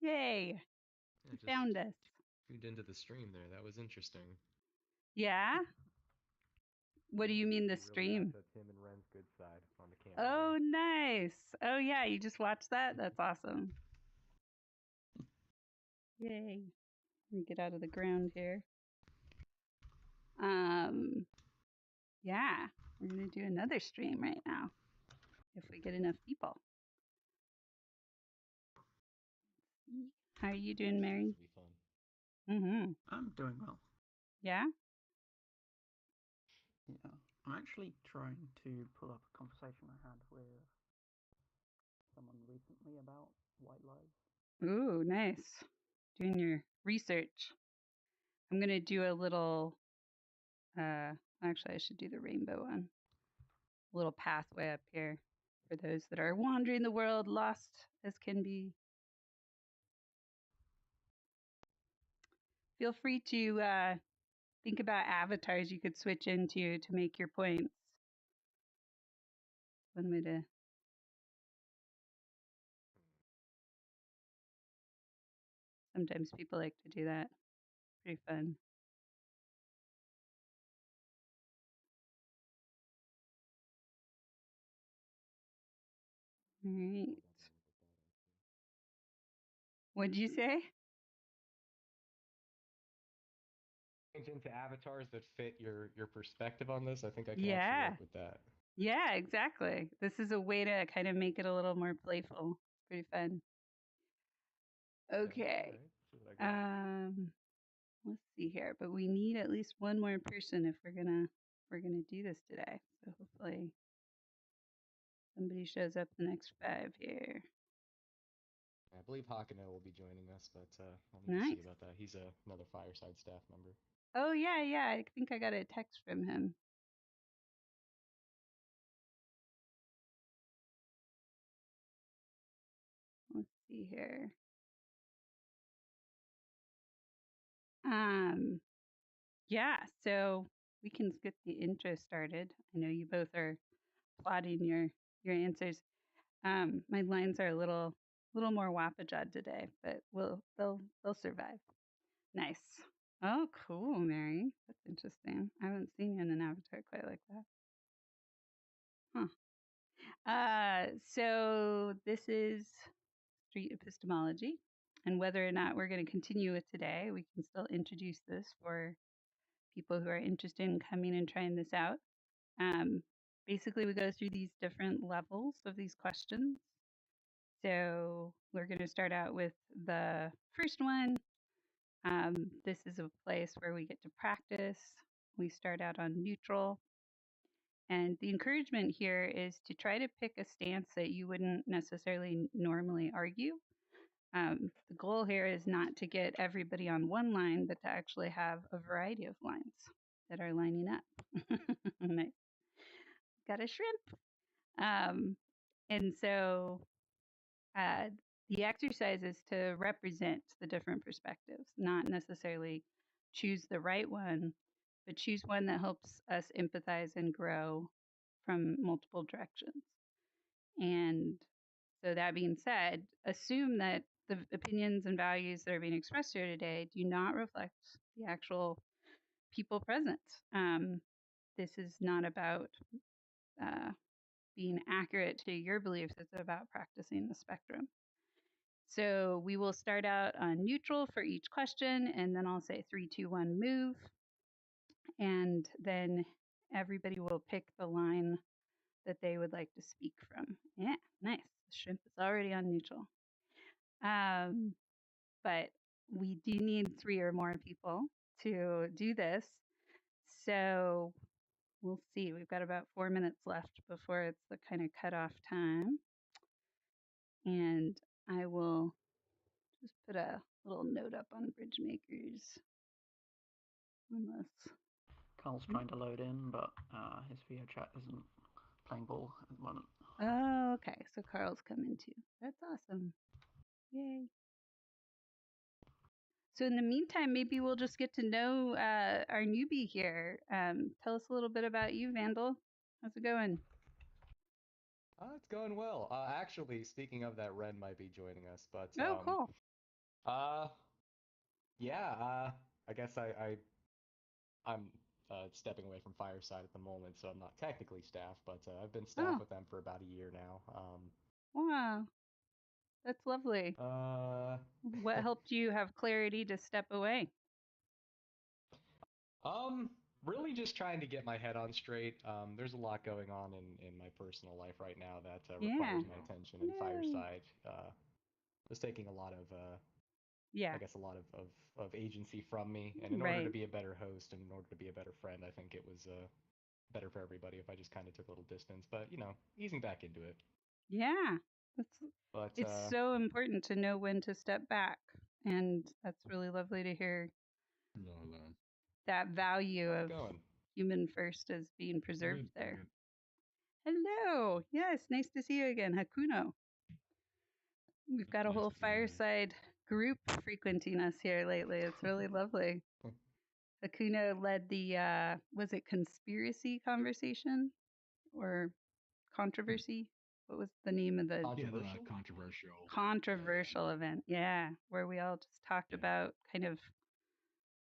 Yay! Yeah, You just found us. tuned into the stream there. That was interesting. Yeah? What do you mean the Really stream? got to Tim and Ren's good side on the camera Oh, there. nice. Oh, yeah, you just watched that? That's awesome. Yay. Let me get out of the ground here. Yeah, we're going to do another stream right now if we get enough people. How are you doing, Mary? This will be fun. Mm-hmm. I'm doing well. Yeah? Yeah. I'm actually trying to pull up a conversation I had with someone recently about white lies. Ooh, nice. Doing your research. I'm going to do a little, actually, I should do the rainbow one. A little pathway up here for those that are wandering the world, lost as can be. Feel free to think about avatars you could switch into to make your points. One way to. Sometimes people like to do that. Pretty fun. All right. What'd you say? Change into avatars that fit your perspective on this. I think I can actually Yeah. work with that. Yeah, exactly. This is a way to kind of make it a little more playful. Pretty fun. Okay. Let's see here. But we need at least one more person if we're gonna do this today. So hopefully somebody shows up the next 5 here. I believe Hakano will be joining us, but I'll need to Nice. see about that. He's another Fireside staff member. Oh yeah. I think I got a text from him. Let's see here. Yeah, so we can get the intro started. I know you both are plotting your answers. My lines are a little more wappajad today, but they'll survive. Nice. Oh, cool, Mary. That's interesting. I haven't seen you in an avatar quite like that. Huh. So this is street epistemology, and whether or not we're going to continue with today, we can still introduce this for people who are interested in coming and trying this out. Basically, we go through these different levels of these questions. So we're going to start out with the first one. This is a place where we get to practice. We start out on neutral. And the encouragement here is to try to pick a stance that you wouldn't necessarily normally argue. The goal here is not to get everybody on one line, but to actually have a variety of lines that are lining up. Nice. Got a shrimp. And so the exercise is to represent the different perspectives, not necessarily choose the right one, but choose one that helps us empathize and grow from multiple directions. And so, that being said, assume that the opinions and values that are being expressed here today do not reflect the actual people present. This is not about being accurate to your beliefs, it's about practicing the spectrum. So we will start out on neutral for each question, and then I'll say 3, 2, 1, move. And then everybody will pick the line that they would like to speak from. Yeah, nice. The shrimp is already on neutral. But we do need 3 or more people to do this. So we'll see. We've got about 4 minutes left before it's the kind of cutoff time. And I will just put a little note up on BridgeMakers on this. Carl's trying to load in, but his video chat isn't playing ball at the moment. Oh, okay. So Carl's coming too. That's awesome. Yay. So in the meantime, maybe we'll just get to know our newbie here. Tell us a little bit about you, Vandal. How's it going? It's going well. Actually, speaking of that, Ren might be joining us, but Oh, cool. Uh, yeah. I guess I'm stepping away from Fireside at the moment, so I'm not technically staff, but I've been staff Oh, with them for about a year now. wow. That's lovely. Uh, What helped you have clarity to step away? really just trying to get my head on straight. There's a lot going on in my personal life right now that Yeah. requires my attention, and No. Fireside was taking a lot of I Yeah. guess a lot of agency from me. And in order to Right. be a better host and in order to be a better friend, I think it was better for everybody if I just kind of took a little distance. But easing back into it. Yeah. That's But it's so important to know when to step back. And that's really lovely to hear No, no. that value how's it of going? human first as being preserved Good, there. good. Hello. Yes, nice to see you again, Hakuno. We've got a Nice whole to see you. fireside group frequenting us here lately. It's really lovely. Hakuno led the was it conspiracy conversation or controversy? What was the name of the Yeah, the Controversial? controversial. controversial event? Yeah, where we all just talked Yeah. about kind of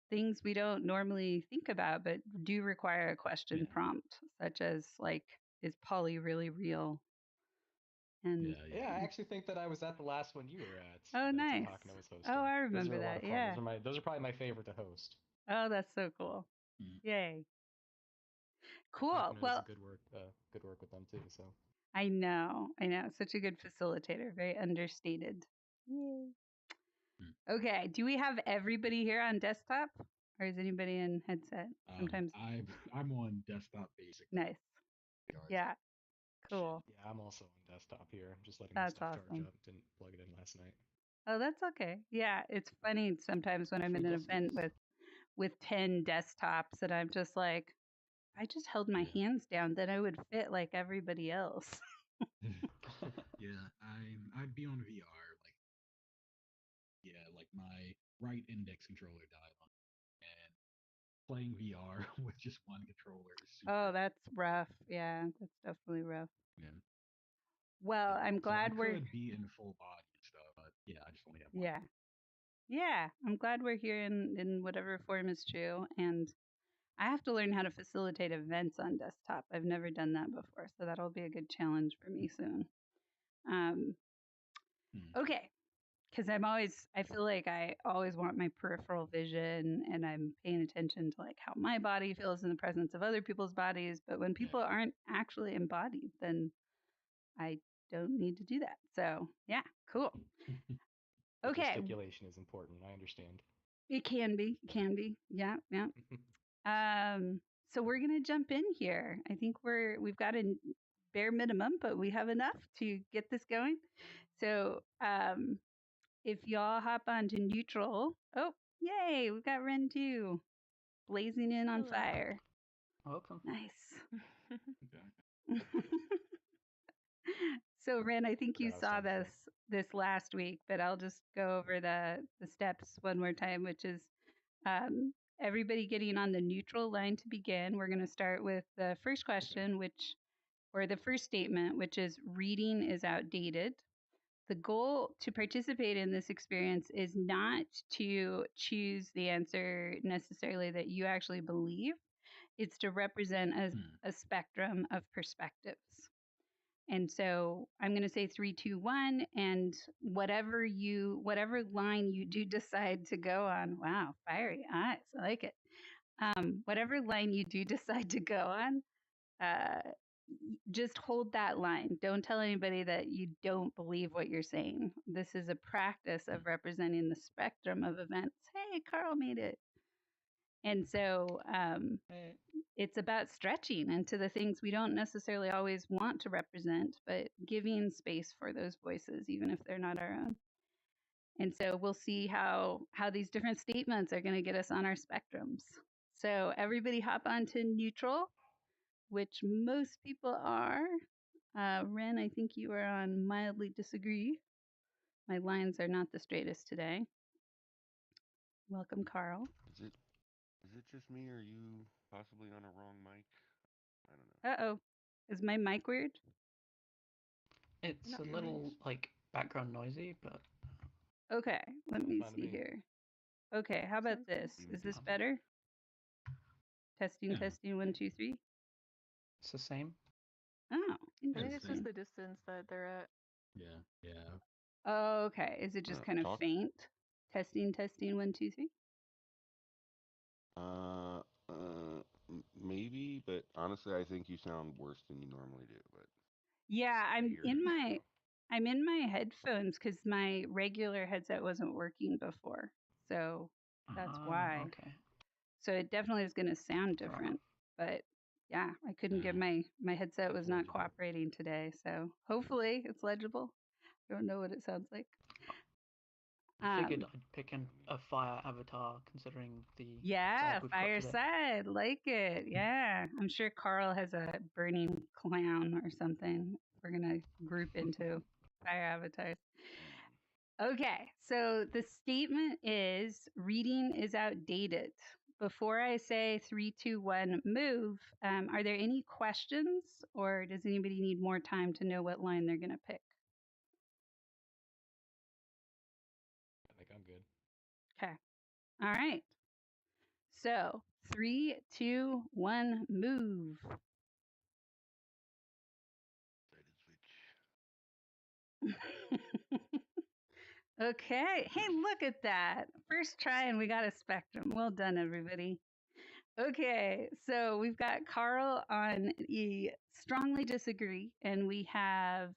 things we don't normally think about, but do require a question Yeah. prompt, such as like, is poly really real? And Yeah, I actually think that I was at the last one you were at. oh, That nice. Hakuna was hosting. Oh, I Those remember are a lot that. of fun. Yeah. Those are probably my favorite to host. Oh, that's so cool. Mm. Yay. Cool. Hakuna does Well, good work with them too. So I know. Such a good facilitator. Very understated. Yay. Mm. Okay. Do we have everybody here on desktop, or is anybody in headset? Sometimes. I'm on desktop basically. Nice. Yeah. Cool. yeah, I'm also on desktop here. I'm just letting my That's stuff charge awesome. up. Didn't plug it in last night. Oh, that's okay. Yeah, it's funny sometimes when I'm in an event with 10 desktops and I'm just like, if I just held my Yeah. hands down, then I would fit like everybody else. Yeah, I'd be on VR like my right index controller died on and playing VR with just one controller is super. Oh, that's rough. Yeah, that's definitely rough. Yeah. Well, Yeah. I'm So I glad we're could be in full body and stuff, but yeah, I just only have one. yeah. Yeah, I'm glad we're here in whatever form is true. And I have to learn how to facilitate events on desktop. I've never done that before, so that'll be a good challenge for me soon. Um, okay, because I feel like I always want my peripheral vision and I'm paying attention to like how my body feels in the presence of other people's bodies. But when people aren't actually embodied, then I don't need to do that. So yeah, cool. The Okay, gesticulation is important. I understand. it can be, yeah, yeah. So we're gonna jump in here. I think we've got a bare minimum, but we have enough to get this going. So if y'all hop onto neutral, oh yay, we've got Ren too, blazing in on Hello. fire. Welcome. Nice. Okay. So Ren, I think you Forgot I was saw starting this last week, but I'll just go over the steps one more time, which is everybody getting on the neutral line to begin. We're going to start with the first question, or the first statement, which is reading is outdated. The goal to participate in this experience is not to choose the answer necessarily that you actually believe. It's to represent a spectrum of perspectives. And so I'm going to say 3, 2, 1, and whatever line you do decide to go on. Wow, fiery eyes, I like it. Whatever line you do decide to go on, just hold that line. Don't tell anybody that you don't believe what you're saying. This is a practice of representing the spectrum of events. Hey, Carl made it. And so it's about stretching into the things we don't necessarily always want to represent, but giving space for those voices, even if they're not our own. And so we'll see how these different statements are going to get us on our spectrums. So everybody hop onto neutral, which most people are. Ren, I think you are on mildly disagree. My lines are not the straightest today. Welcome, Carl. Is it just me, or are you possibly on a wrong mic? I don't know. Uh-oh. Is my mic weird? It's Not a little nice. like background noisy, but Okay, let Sounds me fine to see me. here. Okay, how about Sounds good. this? Even Is this do. better? Testing, Yeah. testing, 1, 2, 3. It's the same. Oh, I think That's it's the just same. the distance that they're at. Yeah. oh, okay. Is it just kind of Talk. faint? Testing, testing, 1, 2, 3. Maybe, but honestly, I think you sound worse than you normally do. But Yeah, you're so. I'm in my headphones because my regular headset wasn't working before, so that's why. Okay. So it definitely is going to sound Fair enough. different, but yeah, I couldn't get Yeah. my headset was It's not legible. cooperating today, so hopefully it's legible. I don't know what it sounds like. I figured Um, I'd pick a fire avatar considering the yeah, side we've got today. fireside, like it. Yeah, I'm sure Carl has a burning clown or something. We're gonna group into fire avatars. Okay, so the statement is reading is outdated. Before I say 3, 2, 1, move, are there any questions or does anybody need more time to know what line they're going to pick? I think I'm good. Okay, all right. So 3, 2, 1, move. Okay, hey, look at that. First try and we got a spectrum. Well done, everybody. Okay, so we've got Carl on a strongly disagree, and we have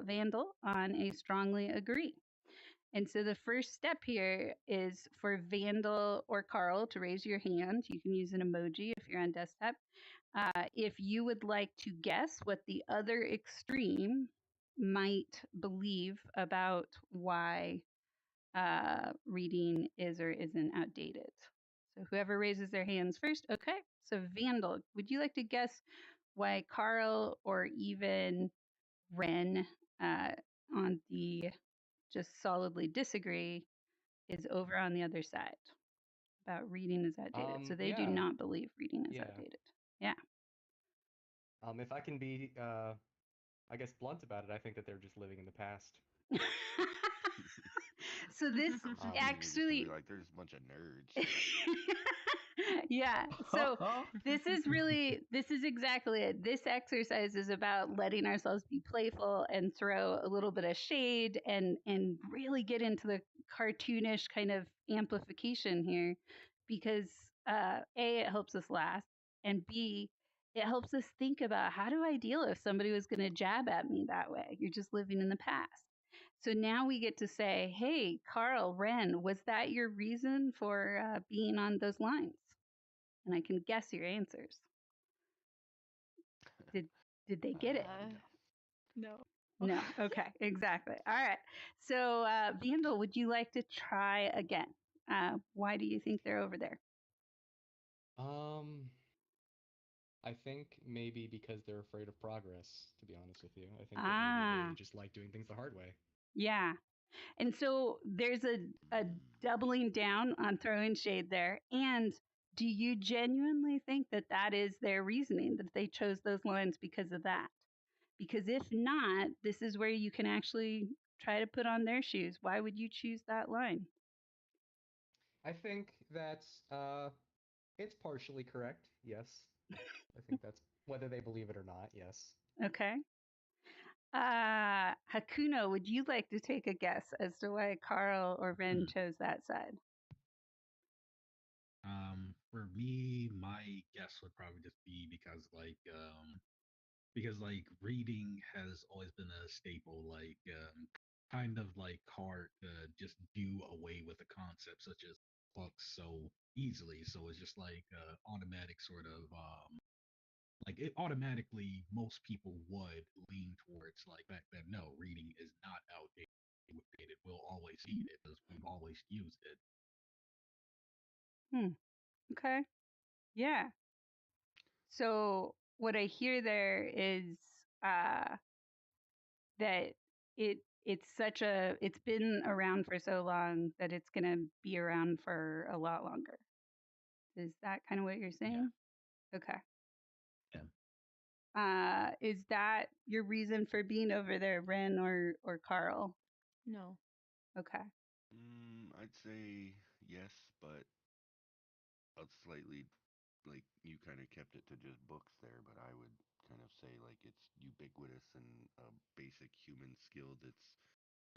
Vandal on a strongly agree. And so the first step here is for Vandal or Carl to raise your hand. You can use an emoji if you're on desktop. If you would like to guess what the other extreme might believe about why reading is or isn't outdated. So whoever raises their hands first. Okay. So Vandal, would you like to guess why Carl or even Ren on the just solidly disagree is over on the other side about reading is outdated? So they do Yeah, not believe reading is yeah. outdated. Yeah. If I can be, I guess, blunt about it, I think that they're just living in the past. So this For some reason, you're just gonna actually be like, there's a bunch of nerds. yeah. So this is exactly it. This exercise is about letting ourselves be playful and throw a little bit of shade and really get into the cartoonish kind of amplification here because A, it helps us laugh, and B, it helps us think about how do I deal if somebody was going to jab at me that way? You're just living in the past. So now we get to say, hey, Carl, Ren, was that your reason for being on those lines? And I can guess your answers. Did they get it? No. No. Okay, exactly. All right. So, Vandal, would you like to try again? Why do you think they're over there? I think maybe because they're afraid of progress, to be honest with you. I think that maybe they just like doing things the hard way. Yeah. And so there's a doubling down on throwing shade there. And do you genuinely think that that is their reasoning, that they chose those lines because of that? Because if not, this is where you can actually try to put on their shoes. Why would you choose that line? I think that's it's partially correct. Yes. I think that's whether they believe it or not. Yes. Okay. Hakuno, would you like to take a guess as to why Carl or Ren chose that side? For me, my guess would probably just be because reading has always been a staple, kind of like hard to just do away with a concept such as books so easily. So it's just automatic sort of like it automatically most people would lean towards like that no, reading is not outdated. We'll always need it because we've always used it. Okay. Yeah. So what I hear there is that it's been around for so long that it's going to be around for a lot longer. Is that kind of what you're saying? Yeah. Okay. Yeah. Is that your reason for being over there, Ren or Carl? No. Okay. I'd say yes, but I'll slightly, like, you kind of kept it to just books there, but I would kind of say like it's ubiquitous and a basic human skill that's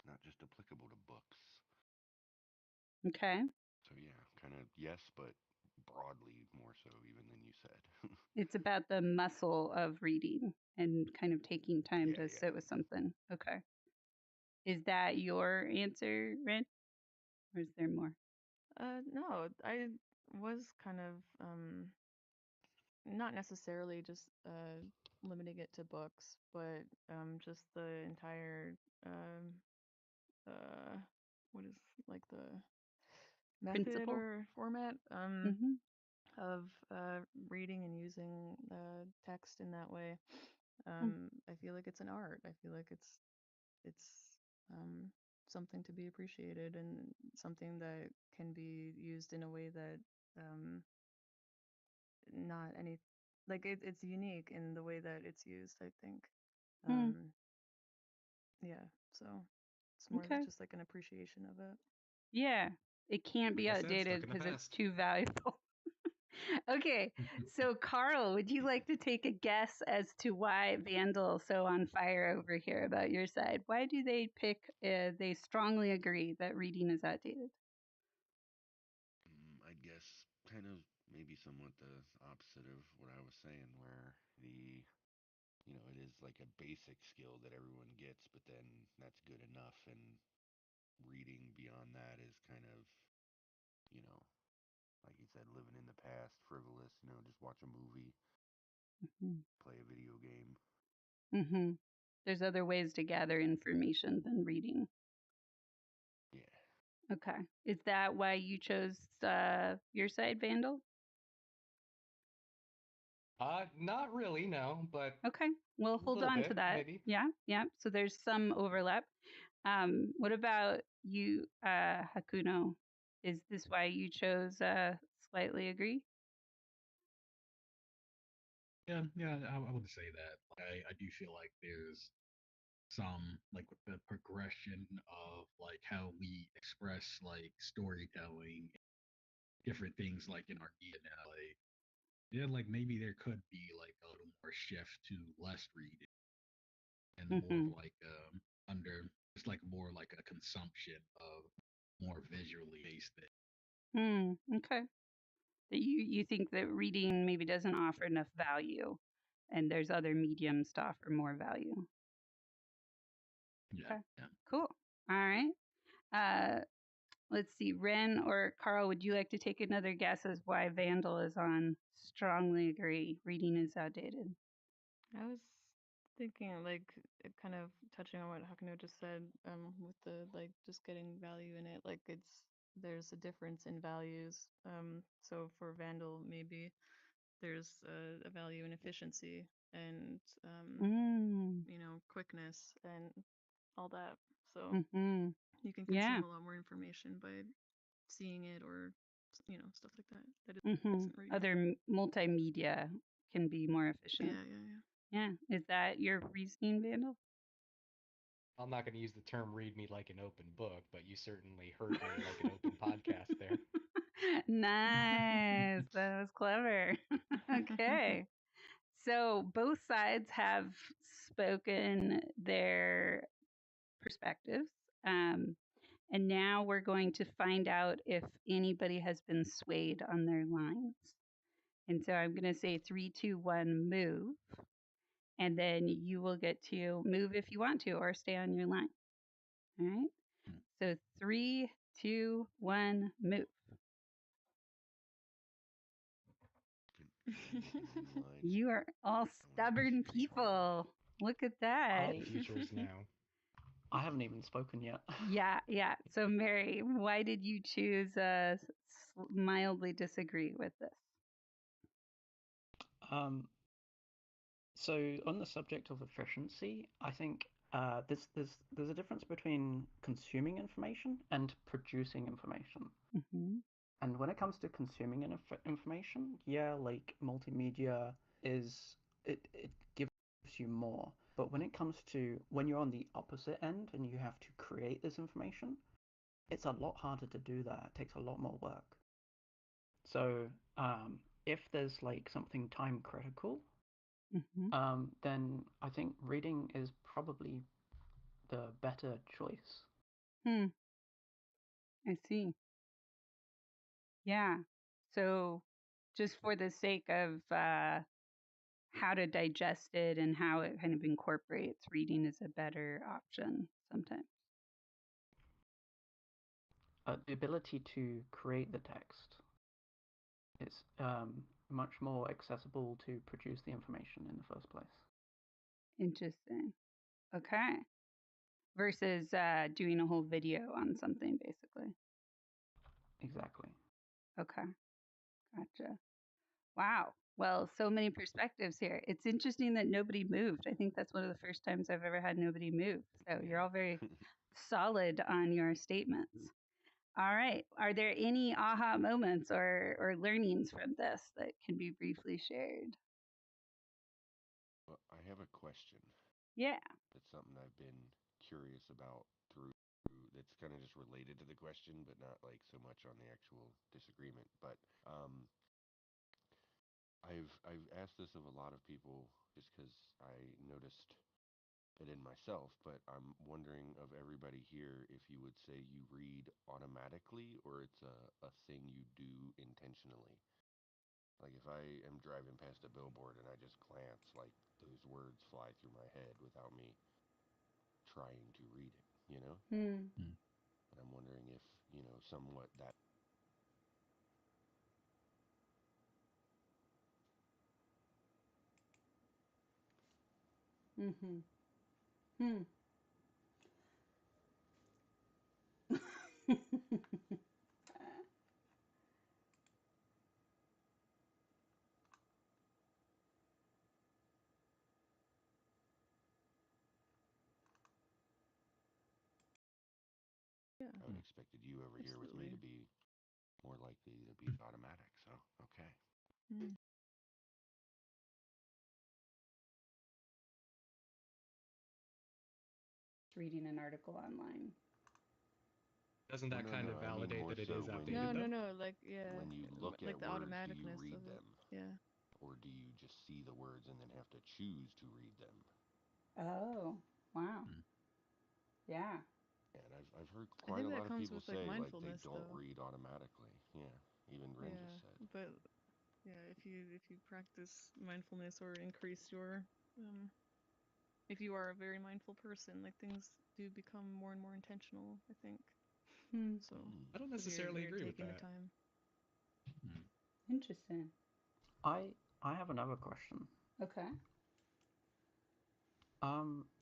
not just applicable to books. Okay. So yeah, kind of yes, but broadly more so even than you said. It's about the muscle of reading and kind of taking time Yeah, to yeah. sit with something. Okay. Is that your answer, Ren? Or is there more? No, I was kind of not necessarily just limiting it to books, but just the entire um uh what is like the method Principle? or format Mm-hmm. of reading and using text in that way. Mm. I feel like it's an art. I feel like it's um, something to be appreciated and something that can be used in a way that not any like it's unique in the way that it's used, I think. Mm. Yeah, so it's more Okay. just like an appreciation of it. Yeah. It can't be Like I said, stuck outdated in the because it's past. too valuable. Okay. So, Carl, would you like to take a guess as to why Vandal's so on fire over here about your side? Why do they pick, they strongly agree that reading is outdated? I guess kind of maybe somewhat the opposite of what I was saying, where it is like a basic skill that everyone gets, but then that's good enough, and reading beyond that is kind of, you know, like you said, living in the past, frivolous, just watch a movie, Mm-hmm. play a video game. Mm-hmm. There's other ways to gather information than reading. Yeah. Okay. Is that why you chose your side, Vandal? Not really, no, but Okay. We'll a hold little on to bit, that. maybe. Yeah. Yeah. So there's some overlap. What about you, Hakuno? Is this why you chose slightly agree? Yeah, I would say that. I do feel like there's some like with the progression of like how we express like storytelling, different things like in our media now, like yeah, like maybe there could be like a little more shift to less reading and more of Mm-hmm. like under just like more like a consumption of more visually based things. Okay. That you think that reading maybe doesn't offer enough value, and there's other mediums to offer more value. Yeah, Okay. yeah. Cool. All right. Uh, let's see. Ren or Carl, would you like to take another guess as why Vandal is on strongly agree? Reading is outdated. I was thinking like kind of touching on what Hakuno just said, with the like just getting value in it. Like there's a difference in values. So for Vandal, maybe there's a value in efficiency and Mm. quickness and all that. So Mm-hmm. you can Yeah. consume a lot more information by seeing it or stuff like that. That Mm-hmm. isn't reading. Other multimedia can be more efficient. Yeah. Yeah. Is that your reasoning, Vandal? I'm not going to use the term read me like an open book, but you certainly heard me like an open podcast there. Nice. That was clever. Okay. So both sides have spoken their perspectives. And now we're going to find out if anybody has been swayed on their lines. And so I'm going to say 3, 2, 1, move. And then you will get to move if you want to or stay on your line. All right. So 3, 2, 1, move. You are all stubborn people. Look at that. The future is now. I haven't even spoken yet. Yeah. So, Mary, why did you choose mildly disagree with this? So on the subject of efficiency, I think there's a difference between consuming information and producing information. Mm-hmm. And when it comes to consuming information, yeah, like multimedia it gives you more. But when it comes to when you're on the opposite end and you have to create this information, it's a lot harder to do that. It takes a lot more work. So if there's like something time critical, then I think reading is probably the better choice. I see. Yeah. So just for the sake of how to digest it and how it kind of incorporates, reading is a better option sometimes. The ability to create the text is much more accessible to produce the information in the first place. Interesting. Okay. Versus doing a whole video on something, basically. Exactly. Okay. Gotcha. Wow. Well, so many perspectives here. It's interesting that nobody moved. I think that's one of the first times I've ever had nobody move. So you're all very solid on your statements. All right. Are there any aha moments or learnings from this that can be briefly shared? Well, I have a question. Yeah. It's something I've been curious about through that's kind of just related to the question, but not like so much on the actual disagreement. But I've asked this of a lot of people just because I noticed it in myself, but I'm wondering of everybody here if you would say you read automatically or it's a thing you do intentionally. Like if I am driving past a billboard and I just glance, like those words fly through my head without me trying to read it, you know? Hmm. And I'm wondering if, somewhat that. Mm-hmm. Hmm. Yeah, I would expected you over here with me absolutely. to be more likely to be automatic, so okay. Mm. Reading an article online. Doesn't Well, that no, kind no, of I mean validate more that it so is when outdated, No, though? like yeah, when you look like at the words, do you automaticness read of it. them? Yeah. Or do you just see the words and then have to choose to read them? Oh, wow. Hmm. Yeah. And I've heard I quite think a that lot of comes people with like say like they mindfulness don't though. read automatically. Yeah, even Rin Yeah, just said. but yeah, if you practice mindfulness or increase your if you are a very mindful person, like things do become more and more intentional, I think. Hmm. So, I don't because necessarily you're agree with taking the that. time. Hmm. Interesting. I have another question. Okay.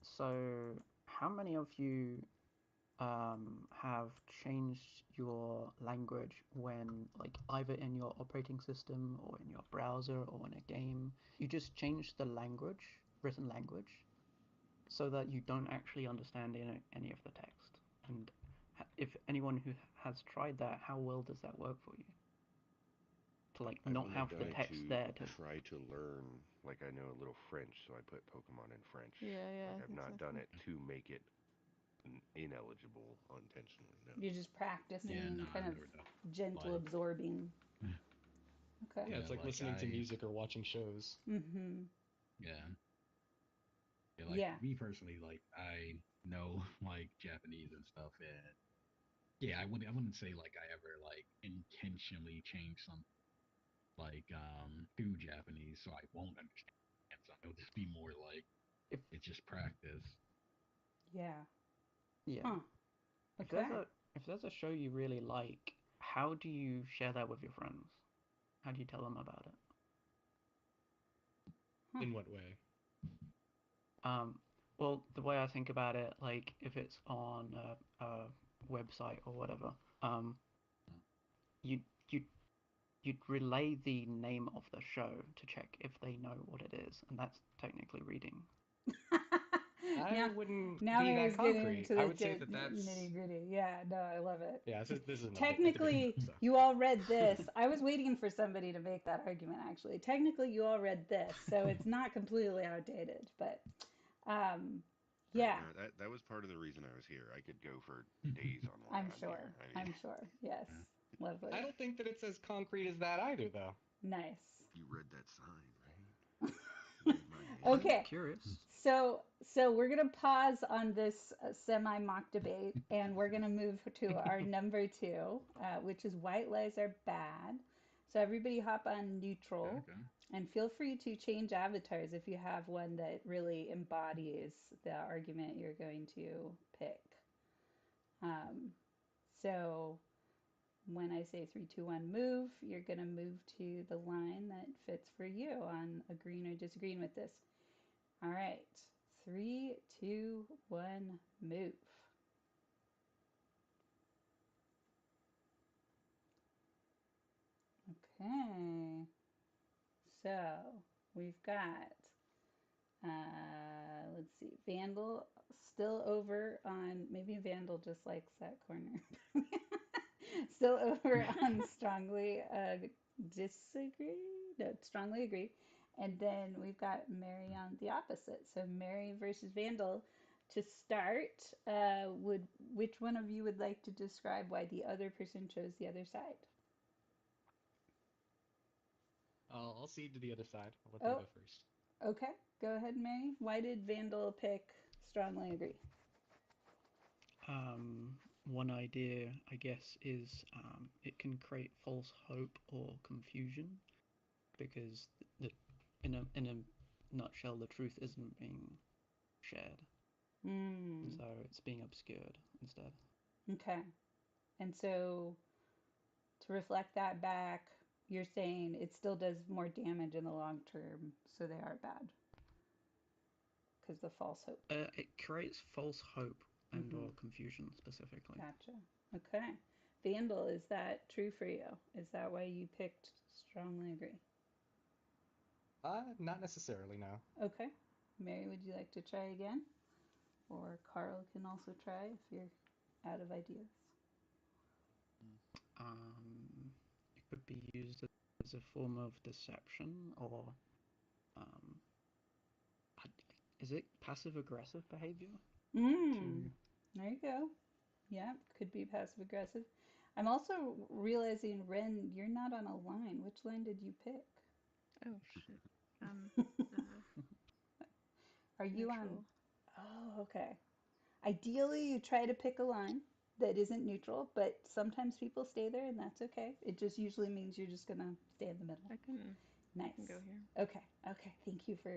So how many of you have changed your language when, like, either in your operating system or in your browser or in a game, you just change the language, written language, so that you don't actually understand any of the text? And if anyone who has tried that, how well does that work for you? To like I've not only have the done it text to there to. try to learn, like I know a little French, so I put Pokemon in French. Yeah, Like I've not done exactly. it to make it ineligible unintentionally, no. You're just Yeah, no, practicing, kind I've of never done. gentle Like, absorbing. Okay. Yeah, yeah, it's like like listening to music or watching shows. Mm-hmm. yeah, yeah, like Yeah. me personally, like I know like Japanese and stuff, and yeah, I wouldn't say like I ever like intentionally changed something like to Japanese so I won't understand something. It'll just be more like If it's just practice. Yeah. yeah, Huh. if there's Okay. a show you really like, how do you share that with your friends? How do you tell them about it? Huh. In what way? Um, well, the way I think about it, like if it's on a website or whatever, um, you you you'd relay the name of the show to check if they know what it is, and that's technically reading. I now, wouldn't now be that Mary's getting concrete. into I the would say that that's nitty gritty. Yeah, no, I love it. yeah. Because This isn't a debate. technically, So you all read this. I was waiting for somebody to make that argument. Actually, technically, you all read this, so it's not completely outdated. But um, Right. Yeah, No, that was part of the reason I was here. I could go for days on why I'm I'm sure. here. I mean, I'm sure. Yes. Yeah. Lovely. I don't think that it's as concrete as that either, though. Nice. you read that sign, right? Read my I'm Okay. mail. curious. So we're gonna pause on this semi mock debate, and we're gonna move to our number two, which is white lies are bad. So everybody hop on neutral, Okay. and feel free to change avatars if you have one that really embodies the argument you're going to pick. Um, so when I say three, two, one, move, you're gonna move to the line that fits for you on agreeing or disagreeing with this. All right. Three, two, one, move. Okay. So we've got, let's see, Vandal still over on, maybe Vandal just likes that corner. Still over on strongly disagree? No, strongly agree. And then we've got Mary on the opposite. So Mary versus Vandal. To start, would which one of you would like to describe why the other person chose the other side? I'll cede to the other side. I'll let them Oh, go first. okay. Go ahead, Mary. Why did Vandal pick strongly agree? Um, One idea, I guess, is it can create false hope or confusion because in a nutshell, the truth isn't being shared, and Hmm. so it's being obscured instead. Okay. And so to reflect that back, you're saying it still does more damage in the long term, so they are bad because the false hope. It creates false hope and Mm-hmm. or confusion specifically. Gotcha. Okay. Vandal, is that true for you? Is that why you picked strongly agree? Not necessarily, no. Okay. Mary, would you like to try again? Or Carl can also try if you're out of ideas. It could be used as a form of deception or um, is it passive aggressive behavior Mm, to there you go. Yeah, could be passive aggressive. I'm also realizing, Ren, you're not on a line. Which line did you pick? Oh shit. Are you on? Neutral. Oh, okay. Ideally, you try to pick a line that isn't neutral, but sometimes people stay there, and that's okay. It just usually means you're just gonna stay in the middle. I can Nice. go here. Okay. Okay. Thank you for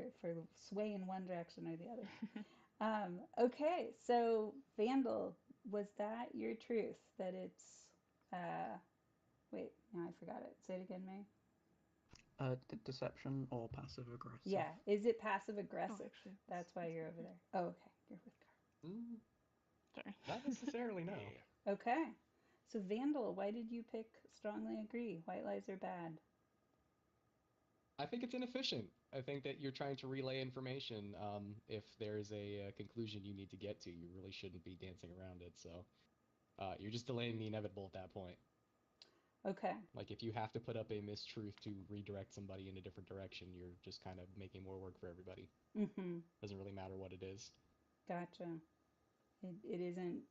swaying one direction or the other. Okay. So Vandal, was that your truth? That it's wait, now I forgot it. Say it again, May. deception or passive aggressive? Yeah. Is it passive Oh, aggressive? actually, That's why let's you're go over here. there. Oh, okay. You're with Mm, Sorry. not necessarily, no. Yeah. Carl. Okay. So Vandal, why did you pick strongly agree? White lies are bad. I think it's inefficient. I think that you're trying to relay information. If there's a conclusion you need to get to, you really shouldn't be dancing around it. So you're just delaying the inevitable at that point. Okay. Like if you have to put up a mistruth to redirect somebody in a different direction, you're just kind of making more work for everybody. Mm-hmm. Doesn't really matter what it is. Gotcha. It isn't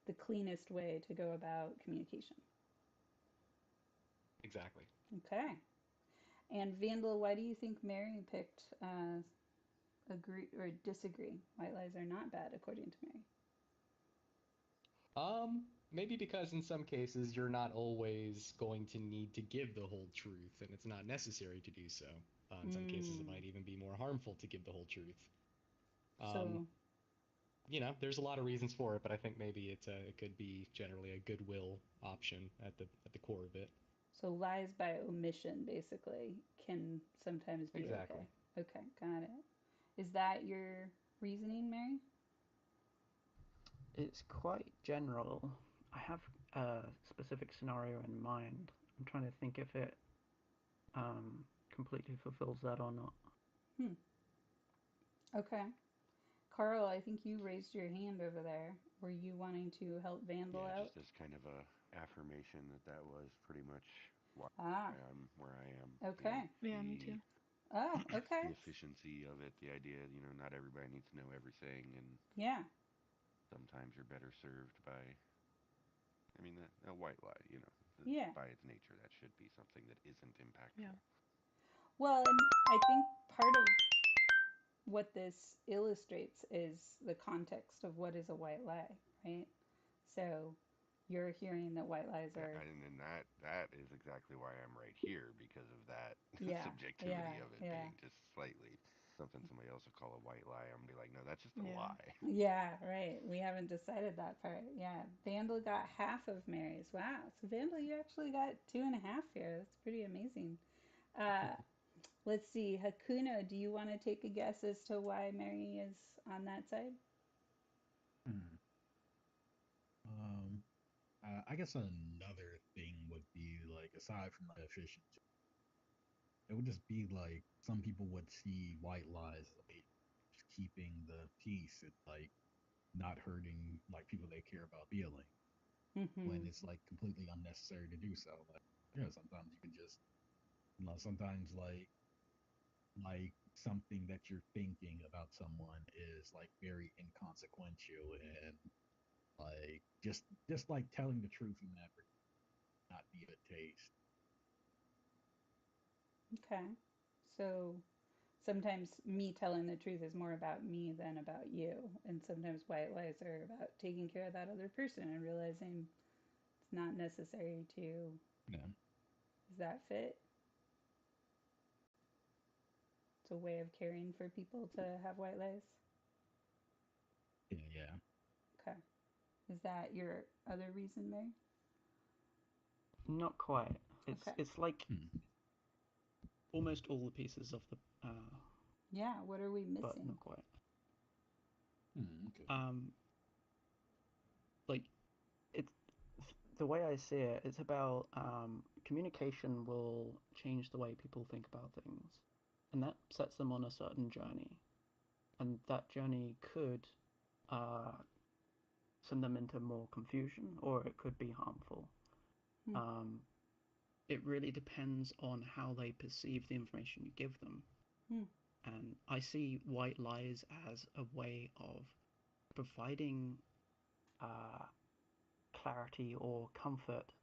the cleanest way to go about communication. Exactly. Okay. And Vandal, why do you think Mary picked agree or disagree? White lies are not bad, according to Mary. Maybe because in some cases you're not always going to need to give the whole truth, and it's not necessary to do so. In some cases, it Mm. might even be more harmful to give the whole truth. Um, So, there's a lot of reasons for it, but I think maybe it could be generally a goodwill option at the core of it. so lies by omission basically can sometimes be Exactly. okay. Okay, got it. Is that your reasoning, Mary? It's quite general. I have a specific scenario in mind. I'm trying to think if it completely fulfills that or not. Hmm. Okay. Carl, I think you raised your hand over there. Were you wanting to help Vandal Yeah, out? just as kind of a affirmation that was pretty much why Ah, I'm where I am. okay. Yeah, me too. Oh, okay. The efficiency of it, the idea, not everybody needs to know everything, and Yeah. sometimes you're better served by, I mean, a white lie, Yeah. by its nature, that should be something that isn't Yeah. impactful. Well, and I think part of what this illustrates is the context of what is a white lie, right? So you're hearing that white lies Yeah, are, and that is exactly why I'm right here, because of that yeah, yeah, subjectivity of it yeah, being just slightly something somebody else will call a white lie. I'm gonna be like, no, that's just a Yeah. lie. yeah, right. We haven't decided that part. Yeah. Vandal got half of Mary's. Wow. So Vandal, you actually got 2.5 here. That's pretty amazing. Uh, let's see. Hakuno, do you want to take a guess as to why Mary is on that side? Hmm. Um, I guess another thing would be like, aside from the efficiency, it would just be like some people would see white lies as a way of just keeping the peace and like not hurting like people they care about feeling, when Mm-hmm. it's like completely unnecessary to do so. Like, sometimes you can just, sometimes like something that you're thinking about someone is like very inconsequential, and like just like telling the truth in that not be a taste. Okay. So sometimes me telling the truth is more about me than about you. And sometimes white lies are about taking care of that other person and realizing it's not necessary to. Yeah, Does that fit? It's a way of caring for people to have white lies. yeah, yeah. Okay. Is that your other reason, Mary? Not quite. It's Okay. it's like Hmm. almost all the pieces of the, Yeah. What are we but missing? not quite. Hmm. Okay. Um, like it's the way I see it. It's about communication will change the way people think about things, and that sets them on a certain journey, and that journey could uh, send them into more confusion, or it could be harmful. Hmm. Um, it really depends on how they perceive the information you give them. Hmm. And I see white lies as a way of providing uh, clarity or comfort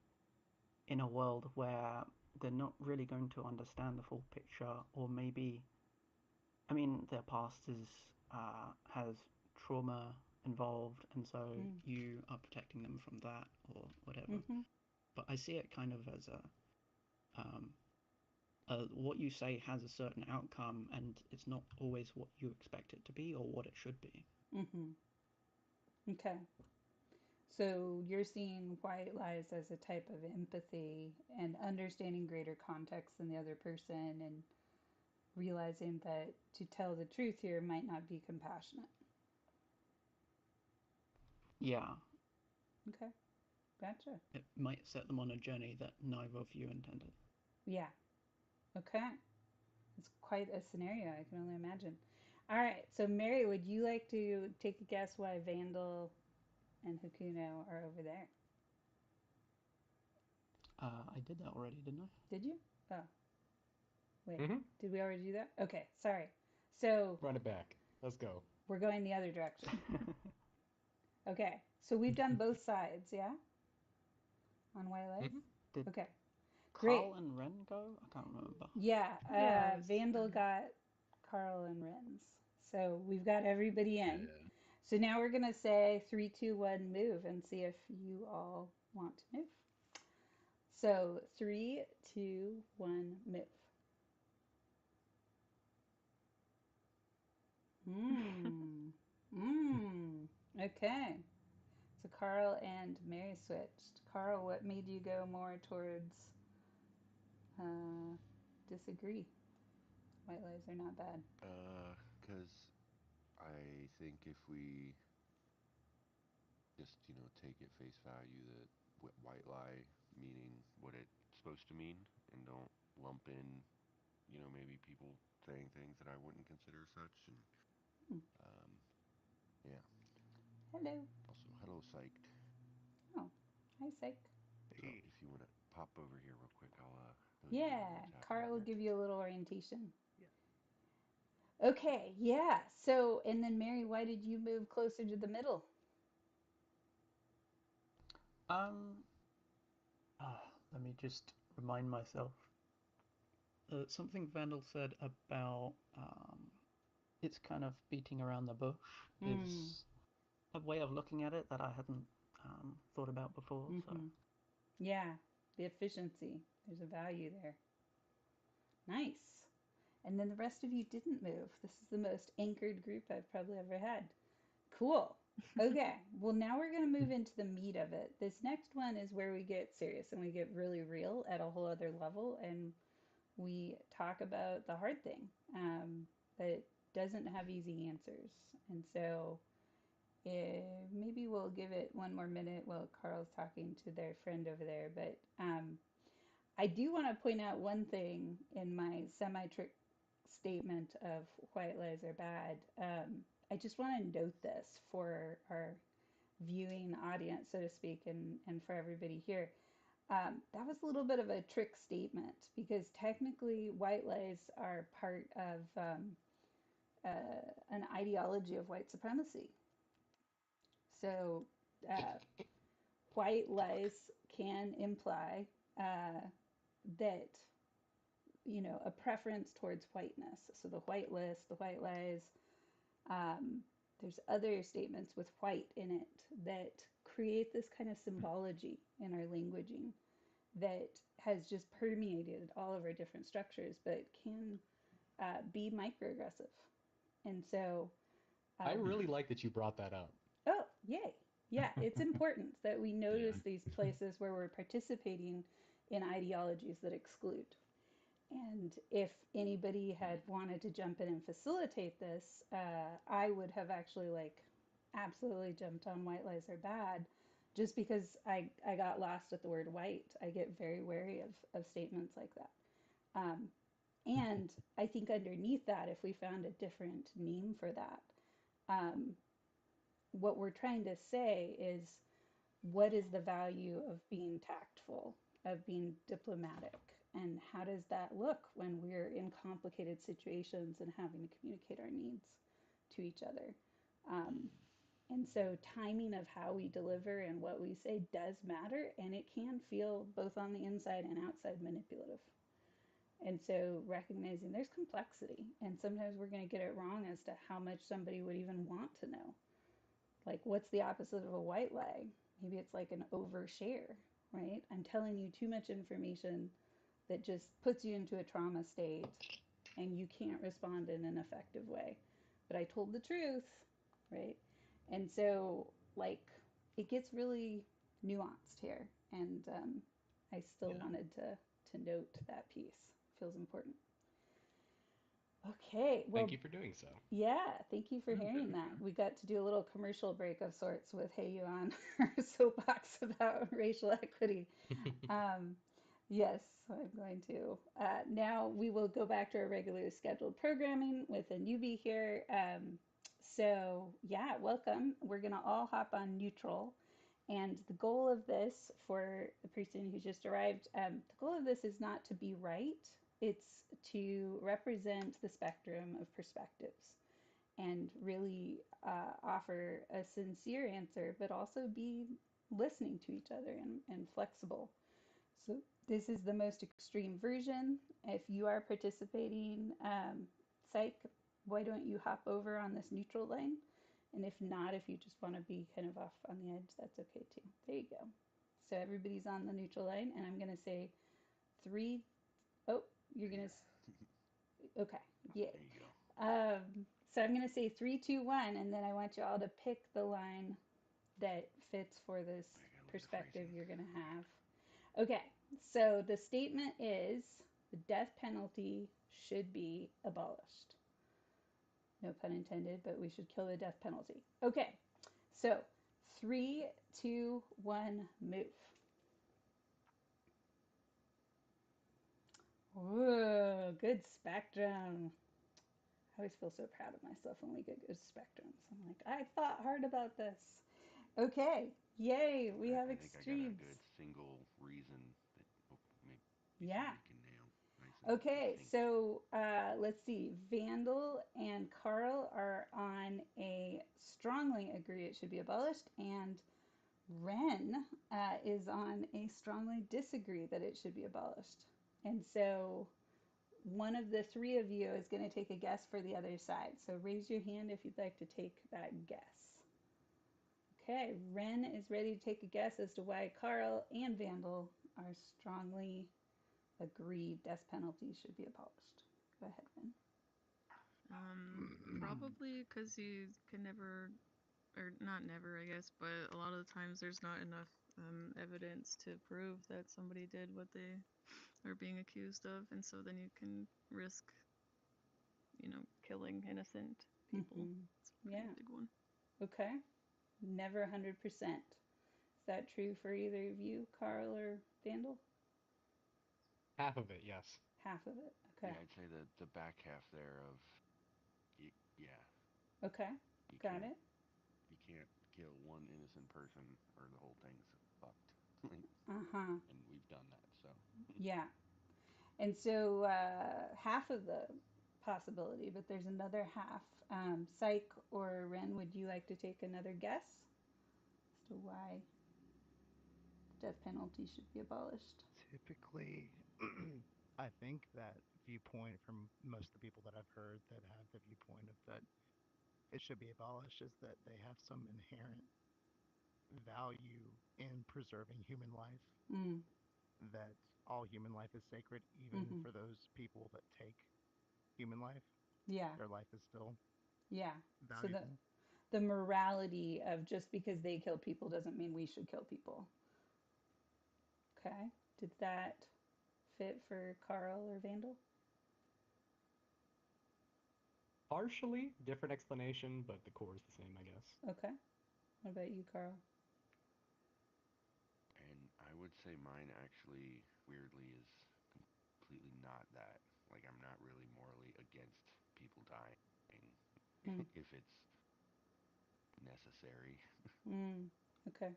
in a world where they're not really going to understand the full picture, or maybe, I mean, their past has trauma involved, and so Hmm. you are protecting them from that or whatever. Mm-hmm. But I see it kind of as um, what you say has a certain outcome, and it's not always what you expect it to be or what it should be. Mm-hmm. Okay. So you're seeing white lies as a type of empathy and understanding greater context than the other person and realizing that to tell the truth here might not be compassionate. Yeah, Okay. Gotcha. it might set them on a journey that neither of you intended. Yeah. Okay. It's quite a scenario, I can only imagine. All right. So, Mary, would you like to take a guess why Vandal and Hakuno are over there? I did that already, didn't I? Did you? Oh, wait. Mm-hmm. Did we already do that? Okay. Sorry. So, Run it back. Let's go. we're going the other direction. Okay. So, we've done both sides, yeah? On white lies? Mm-hmm. Did Okay. Great. Carl and Ren go? I can't remember. Yeah. Yeah. Vandal got Carl and Renz. So, we've got everybody in. Yeah. So now we're going to say 3, 2, 1, move and see if you all want to move. So 3, 2, 1, move. Mmm. Mmm. Okay. So Carl and Mary switched. Carl, what made you go more towards uh, disagree? White lies are not bad. Because I think if we just, take at face value that white lie meaning what it's supposed to mean, and don't lump in, maybe people saying things that I wouldn't consider such, and Hmm. um, yeah. Hello. Also, hello, psyched. Oh, hi, Psych. So Hey. if you want to pop over here real quick, I'll tell you Yeah, what's happening Carl will here. give you a little orientation. Okay, yeah. So, and then Mary, why did you move closer to the middle? Um, Let me just remind myself. Something Vandal said about it's kind of beating around the bush Mm, is a way of looking at it that I hadn't thought about before. So mm-hmm. Yeah, the efficiency. There's a value there. Nice. And then the rest of you didn't move. This is the most anchored group I've probably ever had. Cool. Okay, well, now we're going to move into the meat of it. This next one is where we get serious and we get really real at a whole other level, and we talk about the hard thing that doesn't have easy answers. And so maybe we'll give it one more minute while Carl's talking to their friend over there. But I do want to point out one thing in my semi trick statement of white lies are bad. I just want to note this for our viewing audience, so to speak, and for everybody here. That was a little bit of a trick statement because technically white lies are part of an ideology of white supremacy. So white lies can imply that, you know, a preference towards whiteness. So the white list, the white lies, um, there's other statements with white in it that create this kind of symbology in our languaging that has just permeated all of our different structures, but can be microaggressive. And so, I uh, really like that you brought that up. oh, yay. Yeah, it's important that we Yeah. notice these places where we're participating in ideologies that exclude. And if anybody had wanted to jump in and facilitate this, I would have actually like absolutely jumped on white lies are bad just because I got lost at the word white. I get very wary of statements like that. Um, and I think underneath that, if we found a different name for that, um, what we're trying to say is what is the value of being tactful, of being diplomatic, and how does that look when we're in complicated situations and having to communicate our needs to each other? Um, and so, timing of how we deliver and what we say does matter, and it can feel both on the inside and outside manipulative. And so, recognizing there's complexity, and sometimes we're going to get it wrong as to how much somebody would even want to know. Like, what's the opposite of a white lie? Maybe it's like an overshare, right? I'm telling you too much information that just puts you into a trauma state and you can't respond in an effective way. But I told the truth, right? And so, like, it gets really nuanced here. And I still Yeah. wanted to note that piece. Feels important. Okay, Thank well, you for doing so. yeah, thank you for Yeah, hearing very that. fair. We got to do a little commercial break of sorts with Hey You on our soapbox about racial equity. Um, yes, I'm going to. Now we will go back to our regularly scheduled programming with a newbie here. So, yeah, welcome. We're going to all hop on neutral. And the goal of this for the person who just arrived, the goal of this is not to be right, it's to represent the spectrum of perspectives and really offer a sincere answer, but also be listening to each other and flexible. So, this is the most extreme version. If you are participating, psych, why don't you hop over on this neutral line? And if not, if you just want to be kind of off on the edge, that's okay too. There you go. So everybody's on the neutral line, and I'm going to say three. Oh, you're going to, okay, yay. There you go. So I'm going to say three, two, one, and then I want you all to pick the line that fits for this I gotta look at the perspective phrasing. you're going to have. Okay, so the statement is the death penalty should be abolished. No pun intended, but we should kill the death penalty. Okay, so three, two, one, move. Whoa, good spectrum. I always feel so proud of myself when we get good spectrums. I'm like, I thought hard about this. Okay, yay, we have I think I got a extremes. good single reason that maybe Yeah, somebody can nail nice Okay, think. so let's see. Vandal and Carl are on a strongly agree it should be abolished, and Ren is on a strongly disagree that it should be abolished. And so one of the three of you is going to take a guess for the other side. So raise your hand if you'd like to take that guess. Okay, Ren is ready to take a guess as to why Carl and Vandal are strongly agreed death penalty should be abolished. Go ahead, Ren. Probably because you can never, or not never, I guess, but a lot of the times there's not enough evidence to prove that somebody did what they are being accused of, and so then you can risk, killing innocent people. It's a pretty Yeah. big one. Okay. Never 100%. Is that true for either of you, Carl or Vandal? Half of it, yes. Half of it. Okay. Yeah, I'd say the back half there of, yeah, Okay. you Got can't it. you can't kill one innocent person or the whole thing's fucked. Like, Uh-huh. and we've done that, so. Yeah. And so half of the possibility, but there's another half. Psych or Ren, would you like to take another guess as to why death penalty should be abolished? Typically, I think that viewpoint from most of the people that I've heard that have the viewpoint of that it should be abolished is that they have some inherent value in preserving human life, Mm. that all human life is sacred, even Mm-hmm. for those people that take human life. Yeah. Their life is still Yeah. So valuable. the morality of just because they kill people doesn't mean we should kill people. Okay. Did that fit for Carl or Vandal? Partially different explanation, but the core is the same, I guess. Okay. What about you, Carl? And I would say mine actually, weirdly, is completely not that. Like, I'm not really morally against people dying Mm. if it's necessary. Mm. Okay.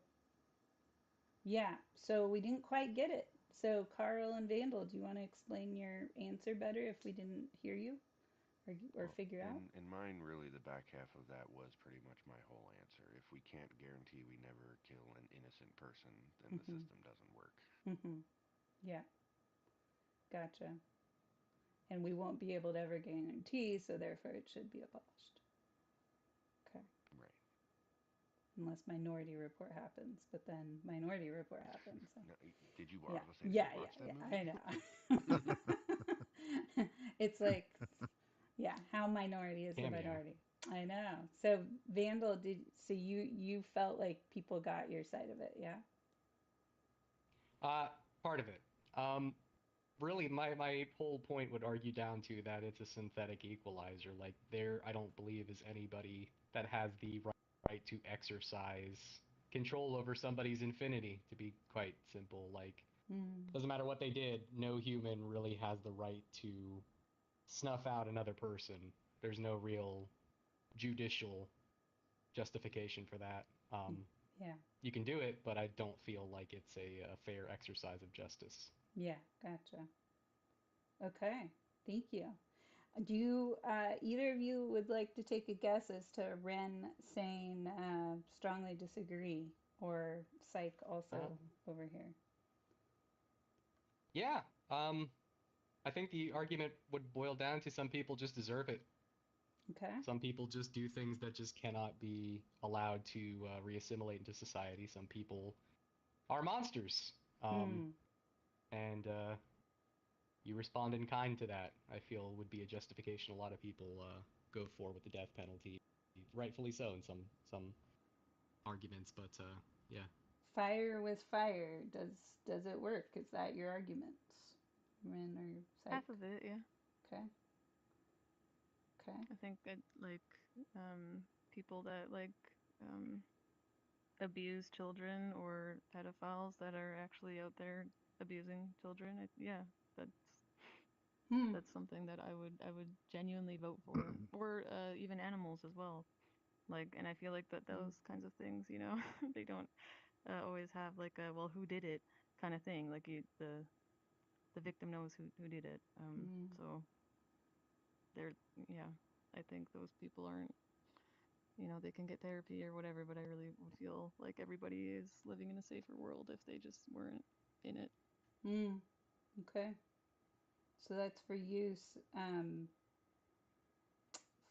Yeah. So we didn't quite get it. So Carl and Vandal, do you want to explain your answer better if we didn't hear you or Well, figure out? in mine, really, the back half of that was pretty much my whole answer. If we can't guarantee we never kill an innocent person, then the Mm-hmm. system doesn't work. Mm-hmm. Yeah. Gotcha. And we won't be able to ever guarantee, so therefore it should be abolished. Okay. Right. Unless Minority Report happens, but then Minority Report happens. So. No, did you? I Yeah, was gonna say, did yeah, you watch that yeah, movie? I know. It's like, yeah, how minority is the Cameo. minority? I know. So Vandal, so you felt like people got your side of it, yeah? Part of it. Really, my whole point would argue down to that it's a synthetic equalizer. Like, there, I don't believe is anybody that has the right to exercise control over somebody's infinity, to be quite simple. Like, Mm, doesn't matter what they did, no human really has the right to snuff out another person. There's no real judicial justification for that. yeah, You can do it, but I don't feel like it's a fair exercise of justice. yeah, gotcha. Okay, thank you. Do you, either of you would like to take a guess as to Ren saying strongly disagree or Psych Uh, also over here? yeah, I think the argument would boil down to some people just deserve it. Okay. Some people just do things that just cannot be allowed to reassimilate into society. Some people are monsters. Um, Hmm. and you respond in kind to that, I feel would be a justification a lot of people go for with the death penalty. Rightfully so in some arguments, but yeah. Fire with fire. Does it work? Is that your arguments? Ren or Psych? Half of it, yeah. Okay. Okay. I think that people that um abuse children or pedophiles that are actually out there abusing children, yeah, that's Hmm. that's something that I would genuinely vote for, or even animals as well. Like, and I feel like that Hmm. those kinds of things, they don't always have like a well, who did it kind of thing. Like the the victim knows who did it. So they're, yeah, I think those people aren't, they can get therapy or whatever, but I really feel like everybody is living in a safer world if they just weren't in it. Okay. So that's for use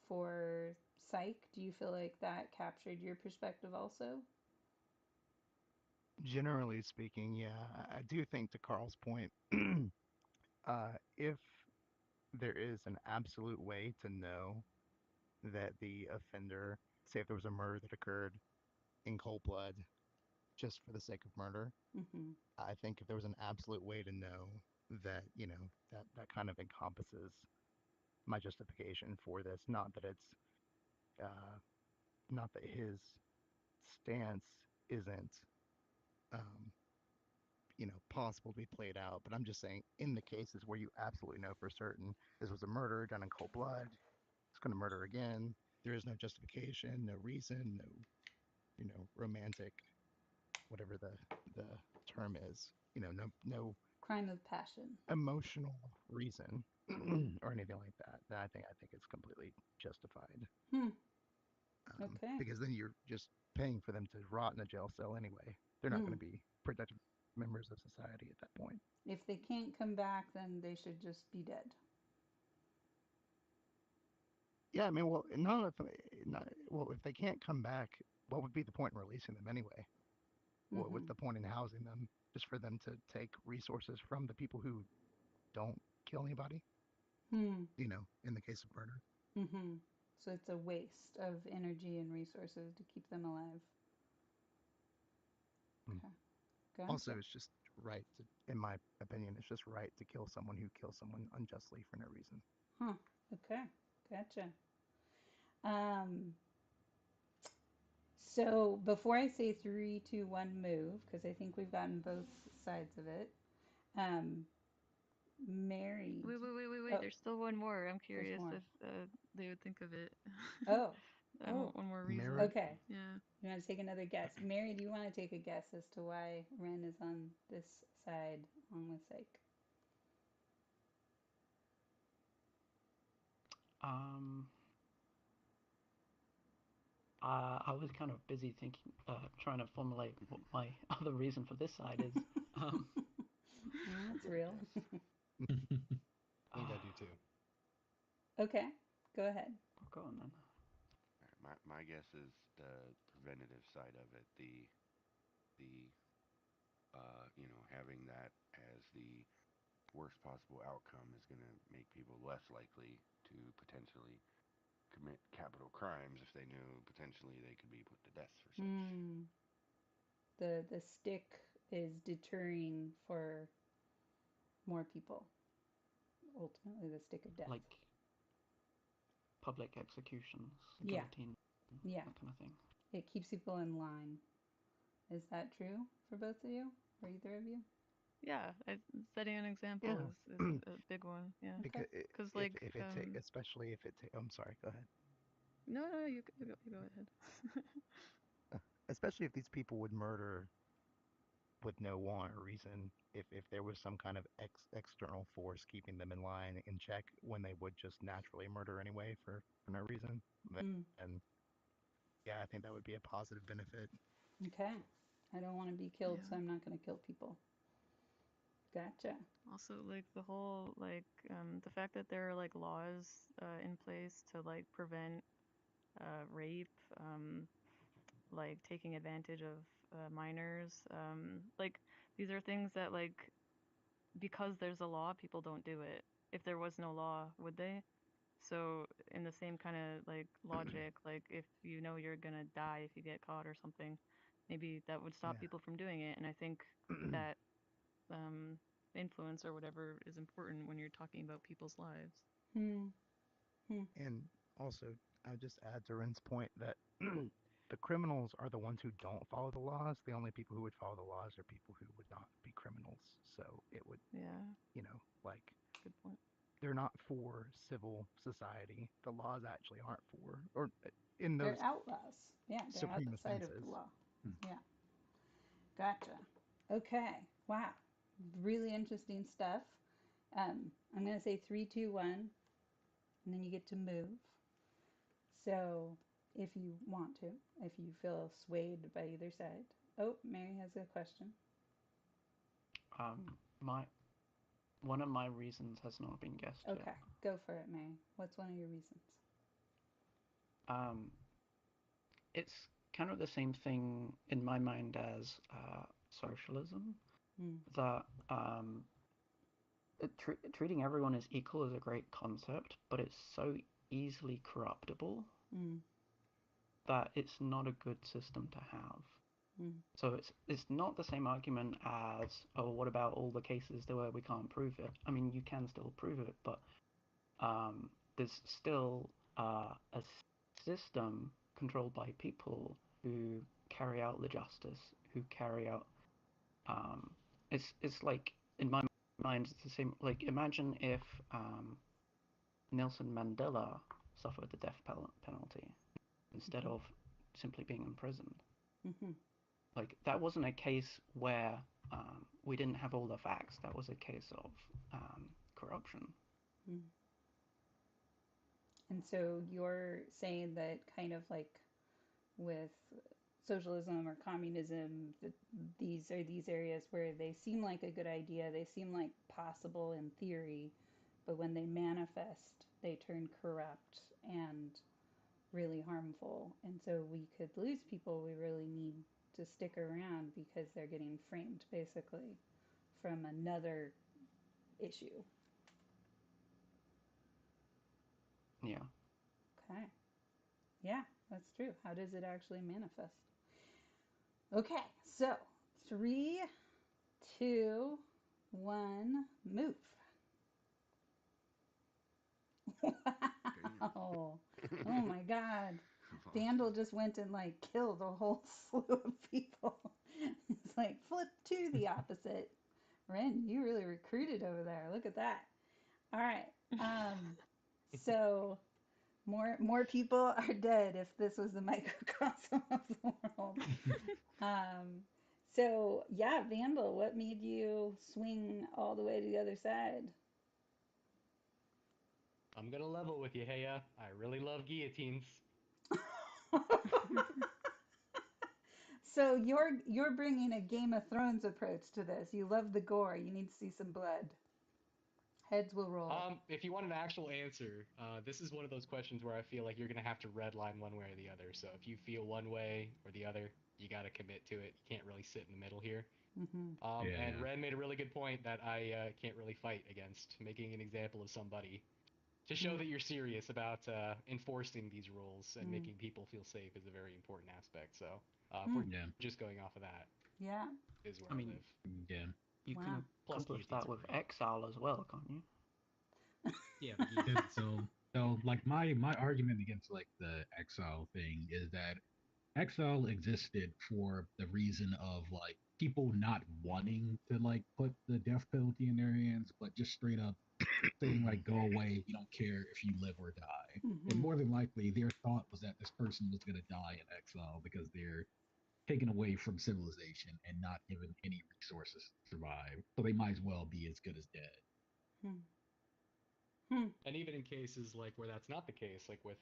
for psych. Do you feel like that captured your perspective also? Generally speaking, yeah, I do think to Carl's point, if there is an absolute way to know that the offender, say if there was a murder that occurred in cold blood just for the sake of murder, I think if there was an absolute way to know that, that kind of encompasses my justification for this, uh, not that his stance isn't, um, possible to be played out. But I'm just saying, in the cases where you absolutely know for certain this was a murder done in cold blood, it's going to murder again. There is no justification, no reason, no, romantic, whatever the term is. No Crime of passion. emotional reason or anything like that. Then I think it's completely justified. Okay. Because then you're just paying for them to rot in a jail cell anyway. They're not going to be productive members of society at that point. If they can't come back, then they should just be dead. Yeah, I mean, well, if they can't come back, what would be the point in releasing them anyway? What's the point in housing them just for them to take resources from the people who don't kill anybody? In the case of murder. So it's a waste of energy and resources to keep them alive. Okay. Gotcha. Also, it's just right to, in my opinion, it's just right to kill someone who kills someone unjustly for no reason. Okay. Gotcha. So before I say 3, 2, 1, move, because I think we've gotten both sides of it. Mary. Wait. Oh, There's still one more. I'm there's curious more. if they would think of it. Oh. I want one more reason. Mary? Okay. Yeah. You want to take another guess? Mary, do you want to take a guess as to why Ren is on this side along with psych? I was kind of busy thinking, trying to formulate what my other reason for this side is. That's real. I think I do too. Okay, go ahead. Go on then. My guess is the preventative side of it, the having that as the worst possible outcome is going to make people less likely to potentially commit capital crimes if they knew potentially they could be put to death for such. The stick is deterring for more people. Ultimately, the stick of death. Like public executions, Yeah. guillotine, Yeah. that kind of thing. It keeps people in line. Is that true for both of you? For either of you? Yeah, setting an example Yeah. is a big one. Yeah. Okay. Because like if it take, especially if it take, I'm sorry, go ahead. No, you go ahead. Especially if these people would murder with no want or reason, if there was some kind of external force keeping them in line in check when they would just naturally murder anyway for no reason, then yeah, I think that would be a positive benefit. Okay. I don't want to be killed, so Yeah. I'm not going to kill people. Gotcha. Also, like the whole the fact that there are like laws in place to like prevent rape, like taking advantage of minors, like these are things that like because there's a law, people don't do it. If there was no law, would they? So in the same kind of like logic, like if you know you're gonna die if you get caught or something, maybe that would stop Yeah. people from doing it. And I think that influence or whatever is important when you're talking about people's lives. And also, I would just add to Ren's point that the criminals are the ones who don't follow the laws. The only people who would follow the laws are people who would not be criminals. So it would, Yeah, like good point. they're not for civil society. The laws actually aren't for, or in those They're outlaws. Yeah, they're supreme outside of offenses. the law. Yeah. Gotcha. Okay. Wow. Really interesting stuff. I'm going to say 3, 2, 1, and then you get to move. So if you want to, if you feel swayed by either side. Oh, Mary has a question. My one of my reasons has not been guessed Okay, yet. go for it, Mary. What's one of your reasons? It's kind of the same thing in my mind as socialism. That treating everyone as equal is a great concept, but it's so easily corruptible that it's not a good system to have. So it's not the same argument as, oh, what about all the cases where we can't prove it? I mean, you can still prove it, but there's still a system controlled by people who carry out the justice, who carry out. It's like, in my mind, it's the same. Like, imagine if Nelson Mandela suffered the death penalty instead of simply being imprisoned. Like, that wasn't a case where we didn't have all the facts. That was a case of corruption. And so you're saying that kind of like with socialism or communism, that these are these areas where they seem like a good idea, they seem like possible in theory, but when they manifest, they turn corrupt and really harmful. And so we could lose people we really need to stick around because they're getting framed basically from another issue. Yeah. Okay. Yeah, that's true. How does it actually manifest? Okay, so 3, 2, 1, move. Wow. Oh my God. Vandal just went and like killed a whole slew of people. It's like flip to the opposite. Ren, you really recruited over there. Look at that. All right. So more people are dead if this was the microcosm of the world. So yeah, Vandal, what made you swing all the way to the other side? I'm gonna level with you, Heya. I really love guillotines. So you're bringing a Game of Thrones approach to this. You love the gore. You need to see some blood. Heads will roll. If you want an actual answer, this is one of those questions where I feel like you're gonna have to redline one way or the other. So if you feel one way or the other, you gotta commit to it. You can't really sit in the middle here. And Ren made a really good point that I can't really fight against, making an example of somebody to show that you're serious about enforcing these rules and making people feel safe is a very important aspect. So if we're just going off of that, yeah, is where I live. Yeah. You wow. can Plus accomplish guillotines that are with great. exile as well, can't you? Yeah, So like my argument against like the exile thing is that exile existed for the reason of like people not wanting to like put the death penalty in their hands, but just straight up saying like go away, we don't care if you live or die. And more than likely their thought was that this person was going to die in exile because they're taken away from civilization and not given any resources to survive, so they might as well be as good as dead. And even in cases like where that's not the case, like with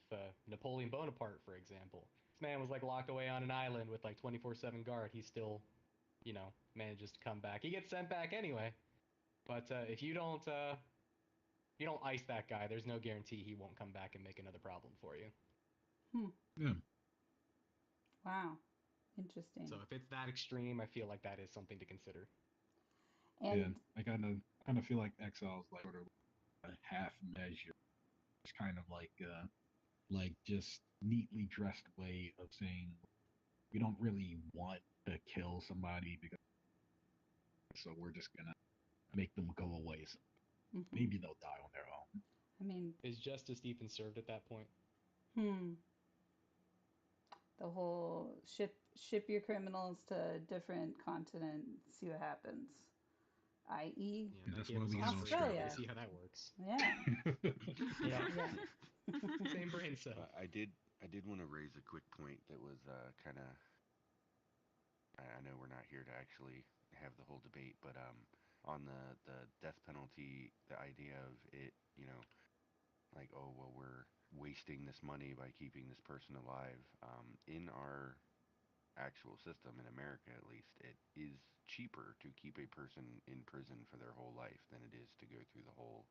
Napoleon Bonaparte, for example, this man was like locked away on an island with like 24/7 guard. He still, manages to come back. He gets sent back anyway. But if you don't ice that guy, there's no guarantee he won't come back and make another problem for you. Yeah. Wow. Interesting. So if it's that extreme, I feel like that is something to consider. And I kind of feel like exile is like sort of a half measure. It's kind of like just neatly dressed way of saying we don't really want to kill somebody because so we're just gonna make them go away. So maybe they'll die on their own. I mean, is justice even served at that point? The whole ship your criminals to a different continent, see what happens. I.e., Yeah, that's why we got Australia. See how that works. Yeah. Yeah. Same brain cell. I did want to raise a quick point that was kind of. I know we're not here to actually have the whole debate, but on the death penalty, the idea of it, like, oh well, we're wasting this money by keeping this person alive. In our actual system in America, at least, it is cheaper to keep a person in prison for their whole life than it is to go through the whole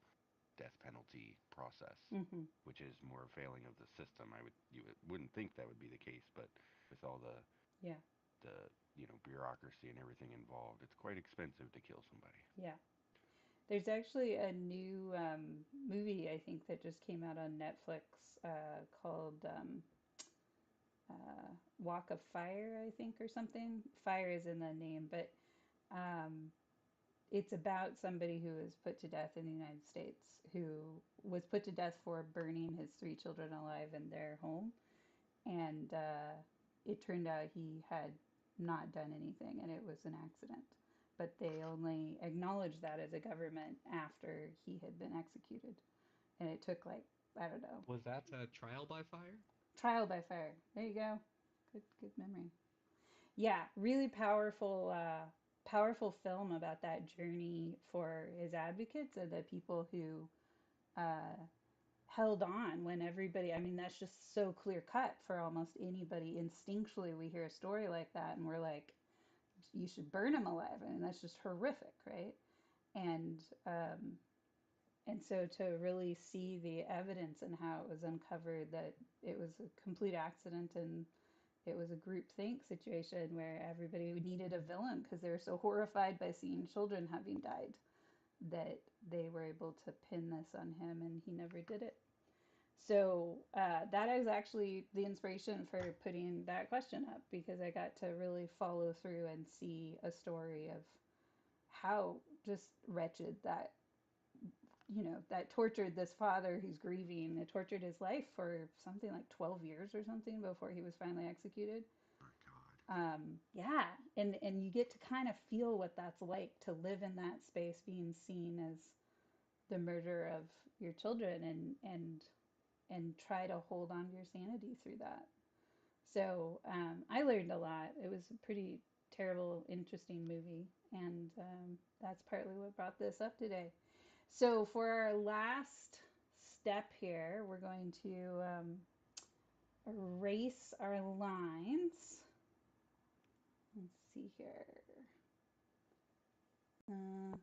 death penalty process, Mm-hmm. which is more a failing of the system. Wouldn't think that would be the case, but with all Yeah. the bureaucracy and everything involved, it's quite expensive to kill somebody. Yeah. There's actually a new movie, I think, that just came out on Netflix called Walk of Fire, I think, or something. Fire is in the name, but um, it's about somebody who was put to death in the United States, who was put to death for burning his 3 children alive in their home. And it turned out he had not done anything and it was an accident. But they only acknowledged that as a government after he had been executed. And it took, like, I don't know. Was that Trial by Fire? Trial by fire. There you go. Good memory. Yeah, really powerful, powerful film about that journey for his advocates and the people who uh, held on when everybody, I mean, that's just so clear cut for almost anybody. Instinctually, we hear a story like that and we're like, you should burn him alive. I mean, that's just horrific, right? And um, and so to really see the evidence and how it was uncovered that it was a complete accident and it was a group think situation where everybody needed a villain because they were so horrified by seeing children having died that they were able to pin this on him and he never did it. So that is actually the inspiration for putting that question up because I got to really follow through and see a story of how just wretched that, that tortured this father who's grieving. It tortured his life for something like 12 years or something before he was finally executed. My God. Yeah, and you get to kind of feel what that's like to live in that space, being seen as the murderer of your children, and try to hold on to your sanity through that. So I learned a lot. It was a pretty terrible, interesting movie, and that's partly what brought this up today. So for our last step here, we're going to erase our lines. Let's see here. I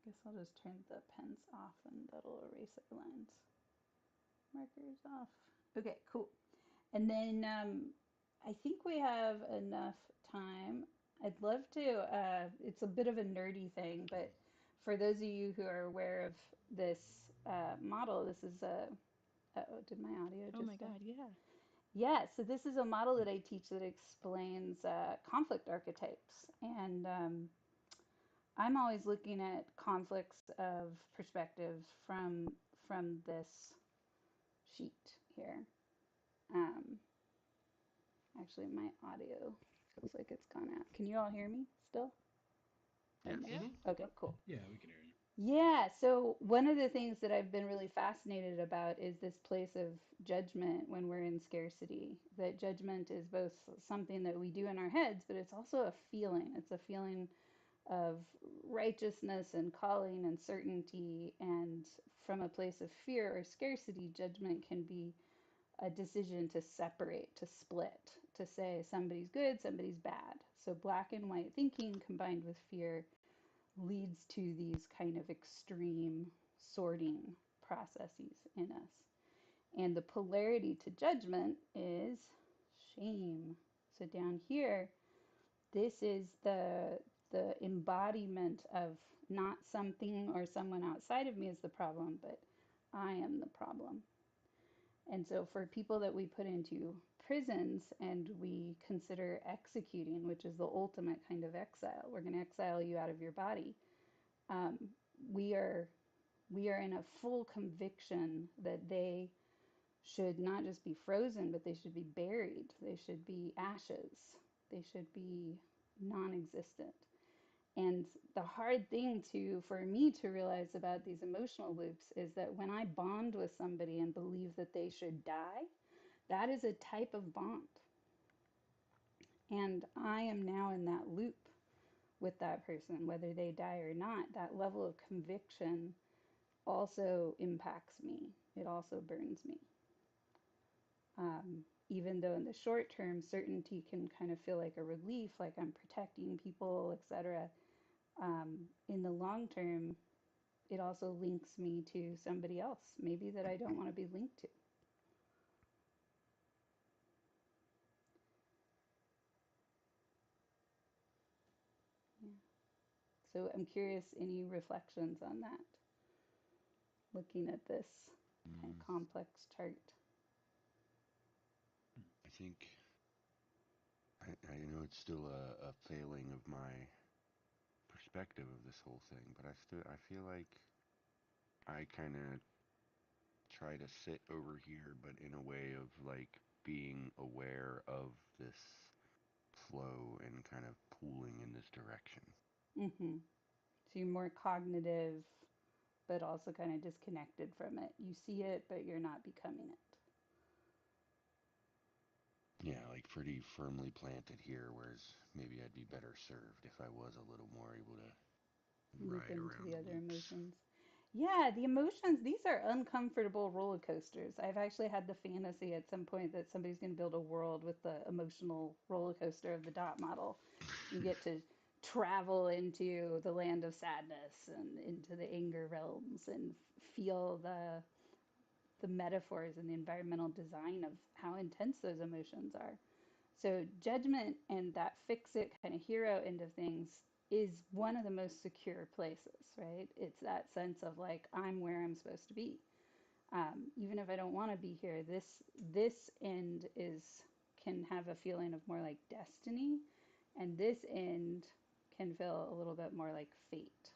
guess I'll just turn the pens off and that'll erase our lines. Markers off. Okay, cool. And then I think we have enough time. I'd love to, it's a bit of a nerdy thing, but for those of you who are aware of this model, this is a, oh, did my audio just Oh my God, yeah. Yeah, so this is a model that I teach that explains conflict archetypes. And I'm always looking at conflicts of perspectives from this sheet here. Um, Actually, my audio feels like it's gone out. Can you all hear me still? Or Yes. no? Yeah. Okay, cool. Yeah, we can hear you. Yeah, so one of the things that I've been really fascinated about is this place of judgment when we're in scarcity. That judgment is both something that we do in our heads, but it's also a feeling. It's a feeling of righteousness and calling and certainty. And from a place of fear or scarcity, judgment can be a decision to separate, to split, to say somebody's good, somebody's bad. So black and white thinking combined with fear leads to these kind of extreme sorting processes in us. And the polarity to judgment is shame. So down here, this is the embodiment of not something or someone outside of me is the problem, but I am the problem. And so for people that we put into prisons and we consider executing, which is the ultimate kind of exile, we're going to exile you out of your body. Um, we are we are in a full conviction that they should not just be frozen, but they should be buried. They should be ashes. They should be non-existent. And the hard thing for me to realize about these emotional loops is that when I bond with somebody and believe that they should die, that is a type of bond. And I am now in that loop with that person, whether they die or not, that level of conviction also impacts me. It also burns me. Even though in the short term, certainty can kind of feel like a relief, like I'm protecting people, etc. In the long term, it also links me to somebody else, maybe that I don't want to be linked to. Yeah. So I'm curious, any reflections on that? Looking at this kind of complex chart. I think I know it's still a failing of my perspective of this whole thing, but I feel like I kind of try to sit over here, but in a way of like being aware of this flow and kind of pooling in this direction. Mm-hmm. So you're more cognitive, but also kind of disconnected from it. You see it, but you're not becoming it. Yeah, like pretty firmly planted here, whereas maybe I'd be better served if I was a little more able to Loop ride into around the the other loops. emotions. Yeah, the emotions, these are uncomfortable roller coasters. I've actually had the fantasy at some point that somebody's going to build a world with the emotional roller coaster of the dot model. You get to travel into the land of sadness and into the anger realms and feel the metaphors and the environmental design of how intense those emotions are. So judgment and that fix it kind of hero end of things is one of the most secure places, right? It's that sense of like I'm where I'm supposed to be. Even if I don't want to be here, this end is can have a feeling of more like destiny, and this end can feel a little bit more like fate.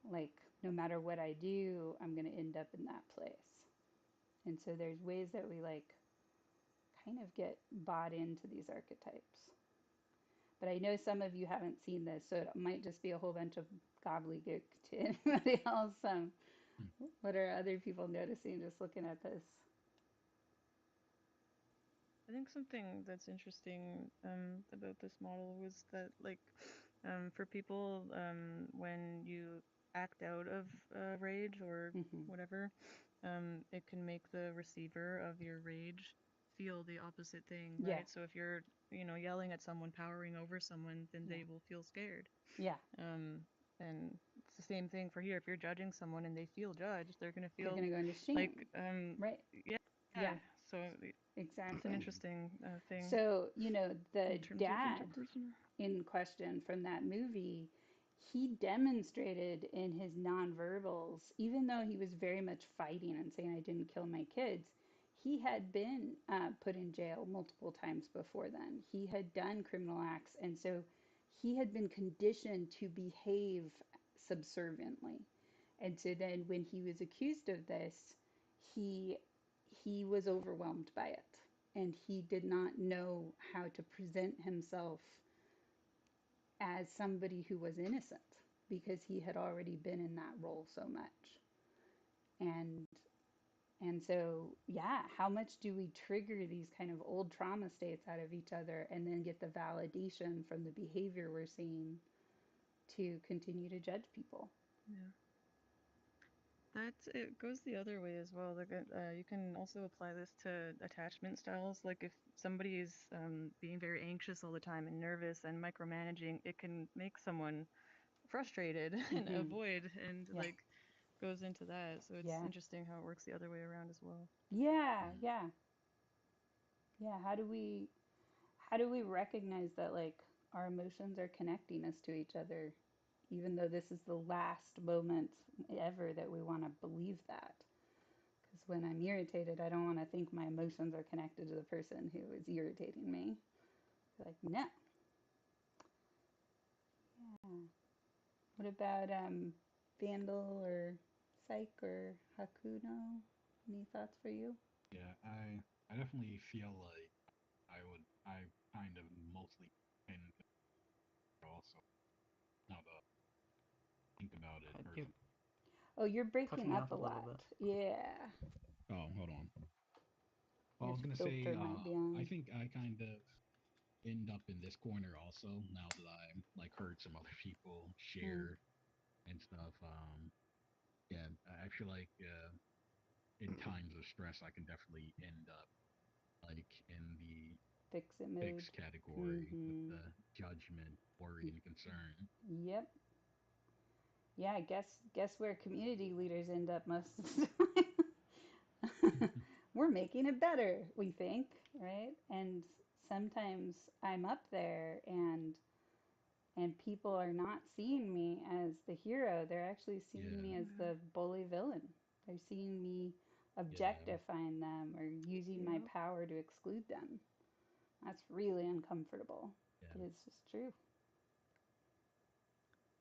Like no matter what I do, I'm going to end up in that place. And so there's ways that we like kind of get bought into these archetypes. But I know some of you haven't seen this, so it might just be a whole bunch of gobbledygook to anybody else. What are other people noticing just looking at this? I think something that's interesting about this model was that, like, for people, when you act out of rage or Mm-hmm. whatever, it can make the receiver of your rage feel the opposite thing, Yeah. right? So if you're, yelling at someone, powering over someone, then Yeah. they will feel scared. Yeah. And it's the same thing for here. If you're judging someone and they feel judged, they're gonna They're feel going to go into shame. like, right. yeah. Yeah. So Exactly. it's an interesting thing. So, the in terms dad of interpersonal. in question from that movie, he demonstrated in his nonverbals, even though he was very much fighting and saying, I didn't kill my kids, he had been put in jail multiple times before then. He had done criminal acts. And so he had been conditioned to behave subserviently. And so then when he was accused of this, he he was overwhelmed by it and he did not know how to present himself as somebody who was innocent because he had already been in that role so much. And and so, yeah, how much do we trigger these kind of old trauma states out of each other and then get the validation from the behavior we're seeing to continue to judge people? Yeah. It goes the other way as well. Like, you can also apply this to attachment styles. Like if somebody is being very anxious all the time and nervous and micromanaging, it can make someone frustrated and Mm-hmm. avoid and Yeah. like goes into that. So it's Yeah. interesting how it works the other way around as well. Yeah. Yeah. Yeah. How do we recognize that like our emotions are connecting us to each other, even though this is the last moment ever that we want to believe that? Because when I'm irritated, I don't want to think my emotions are connected to the person who is irritating me. Like, no. Yeah. What about Vandal or Psych or Hakuno? Any thoughts for you? Yeah, I definitely feel like I kind of mostly tend to also now to think about it or You're Oh, you're breaking cutting up out a a little lot. bit. Yeah. oh, hold on. Well, I Your was gonna say filter might be I on. think I kind of end up in this corner also now that I like heard some other people Mm. share and stuff. Yeah, I feel like in times of stress, I can definitely end up like in the Fix it mode. fix category with Mm-hmm. the judgment, worry, and concern. Yep. Yeah, guess where community leaders end up most of the time. We're making it better, we think, right? And sometimes I'm up there and people are not seeing me as the hero. They're actually seeing me Yeah, as Yeah. the bully villain. They're seeing me yeah, objectifying them or using my Yep. power to exclude them. That's really uncomfortable. yeah, But it's just true.